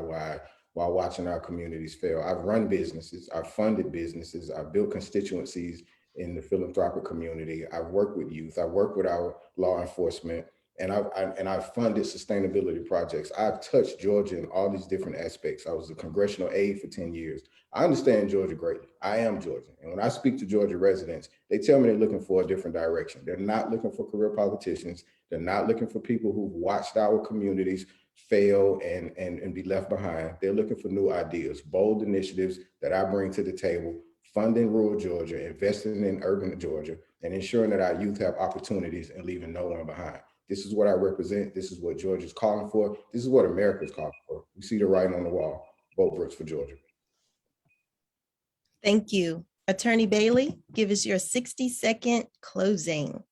Speaker 7: while watching our communities fail. I've run businesses, I've funded businesses, I've built constituencies in the philanthropic community. I've worked with youth, I've worked with our law enforcement, and I've funded sustainability projects. I've touched Georgia in all these different aspects. I was a congressional aide for 10 years. I understand Georgia greatly. I am Georgian. And when I speak to Georgia residents, they tell me they're looking for a different direction. They're not looking for career politicians. They're not looking for people who've watched our communities fail and be left behind. They're looking for new ideas, bold initiatives that I bring to the table, funding rural Georgia, investing in urban Georgia, and ensuring that our youth have opportunities and leaving no one behind. This is what I represent. This is what Georgia's calling for. This is what America's calling for. We see the writing on the wall. Vote Brooks for Georgia.
Speaker 8: Thank you. Attorney Bailey, give us your 60-second closing.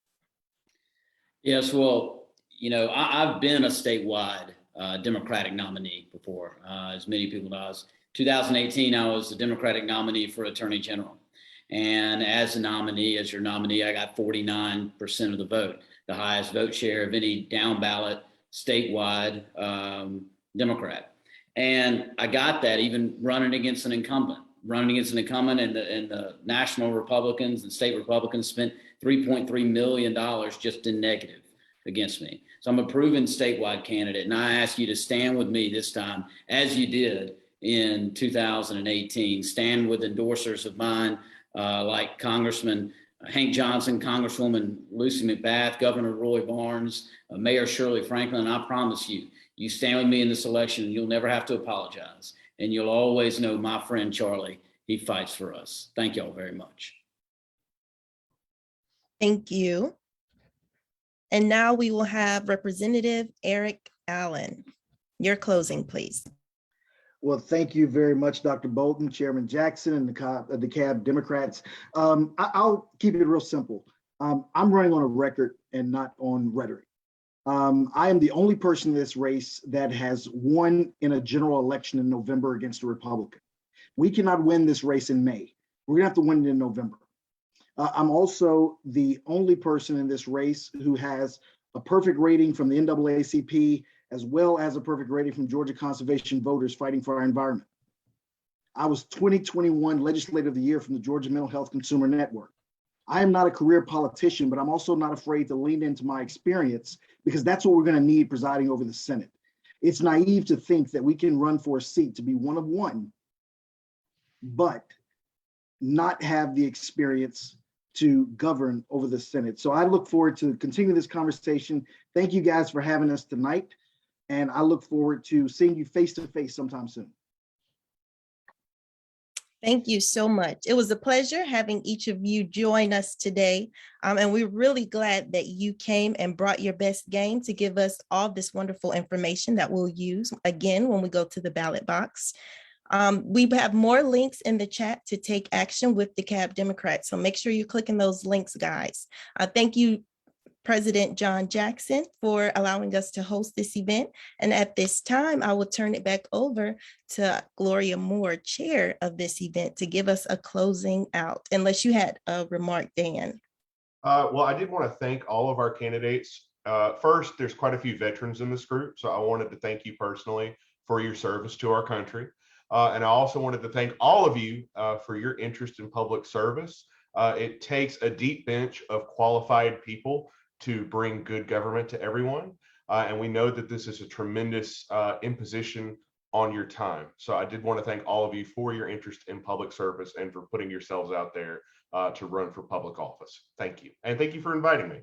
Speaker 6: Yes, well, I've been a statewide Democratic nominee before. As many people know, 2018, I was the Democratic nominee for Attorney General. And as your nominee, I got 49% of the vote, the highest vote share of any down ballot statewide Democrat. And I got that even running against an incumbent, and the national Republicans and state Republicans spent $3.3 million just in negative against me. So I'm a proven statewide candidate, and I ask you to stand with me this time, as you did in 2018. Stand with endorsers of mine, like Congressman Hank Johnson, Congresswoman Lucy McBath, Governor Roy Barnes, Mayor Shirley Franklin. And I promise you, you stand with me in this election, and you'll never have to apologize. And you'll always know my friend Charlie, he fights for us. Thank y'all very much.
Speaker 8: Thank you. And now we will have Representative Eric Allen. Your closing, please.
Speaker 5: Well, thank you very much, Dr. Bolton, Chairman Jackson, and the DeKalb Democrats. I'll keep it real simple. I'm running on a record and not on rhetoric. I am the only person in this race that has won in a general election in November against a Republican. We cannot win this race in May. We're gonna have to win it in November. I'm also the only person in this race who has a perfect rating from the NAACP, as well as a perfect rating from Georgia Conservation Voters fighting for our environment. I was 2021 Legislative of the Year from the Georgia Mental Health Consumer Network. I am not a career politician, but I'm also not afraid to lean into my experience, because that's what we're going to need presiding over the Senate. It's naive to think that we can run for a seat to be one of one, but not have the experience to govern over the Senate. So I look forward to continuing this conversation. Thank you guys for having us tonight. And I look forward to seeing you face to face sometime soon.
Speaker 8: Thank you so much. It was a pleasure having each of you join us today. And we're really glad that you came and brought your best game to give us all this wonderful information that we'll use again when we go to the ballot box. We have more links in the chat to take action with DeKalb Democrats. So make sure you're clicking those links, guys. Thank you, President John Jackson, for allowing us to host this event. And at this time, I will turn it back over to Gloria Moore, chair of this event, to give us a closing out, unless you had a remark, Dan.
Speaker 4: Well, I did want to thank all of our candidates First, there's quite a few veterans in this group, so I wanted to thank you personally for your service to our country. And I also wanted to thank all of you for your interest in public service. It takes a deep bench of qualified people to bring good government to everyone. And we know that this is a tremendous imposition on your time. So I did want to thank all of you for your interest in public service and for putting yourselves out there to run for public office. Thank you. And thank you for inviting me.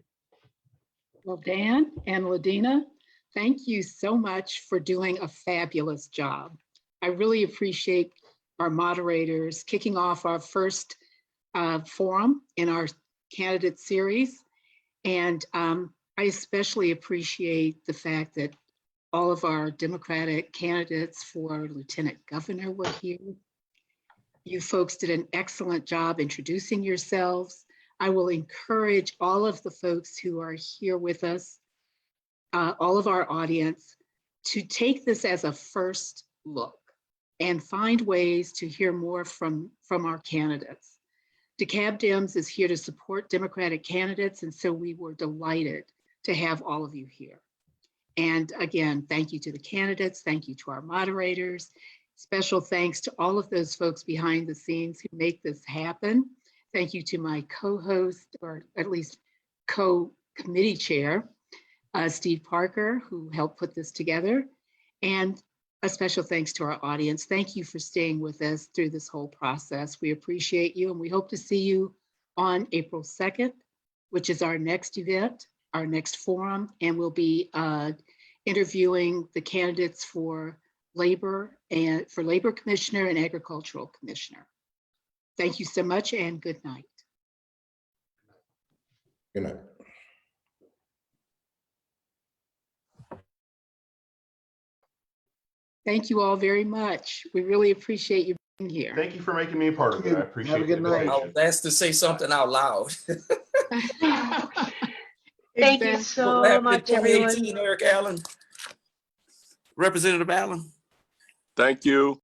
Speaker 2: Well, Dan and Ladina, thank you so much for doing a fabulous job. I really appreciate our moderators kicking off our first forum in our candidate series. And I especially appreciate the fact that all of our Democratic candidates for Lieutenant Governor were here. You folks did an excellent job introducing yourselves. I will encourage all of the folks who are here with us, all of our audience, to take this as a first look and find ways to hear more from our candidates. DeKalb Dems is here to support Democratic candidates, and so we were delighted to have all of you here. And again, thank you to the candidates, thank you to our moderators. Special thanks to all of those folks behind the scenes who make this happen. Thank you to my co-host, or at least co-committee chair, Steve Parker, who helped put this together. And a special thanks to our audience. Thank you for staying with us through this whole process. We appreciate you, and we hope to see you on April 2nd, which is our next event, our next forum, and we'll be interviewing the candidates for Labor Commissioner and Agricultural Commissioner. Thank you so much, and good night.
Speaker 7: Good night.
Speaker 2: Thank you all very much. We really appreciate you being here.
Speaker 4: Thank you for making me a part of it. I appreciate
Speaker 5: Have a good
Speaker 4: the
Speaker 5: night.
Speaker 10: I was asked to say something out loud.
Speaker 1: Thank you
Speaker 2: Exactly.
Speaker 1: so much, everyone.
Speaker 10: Eric Allen. Representative Allen.
Speaker 9: Thank you.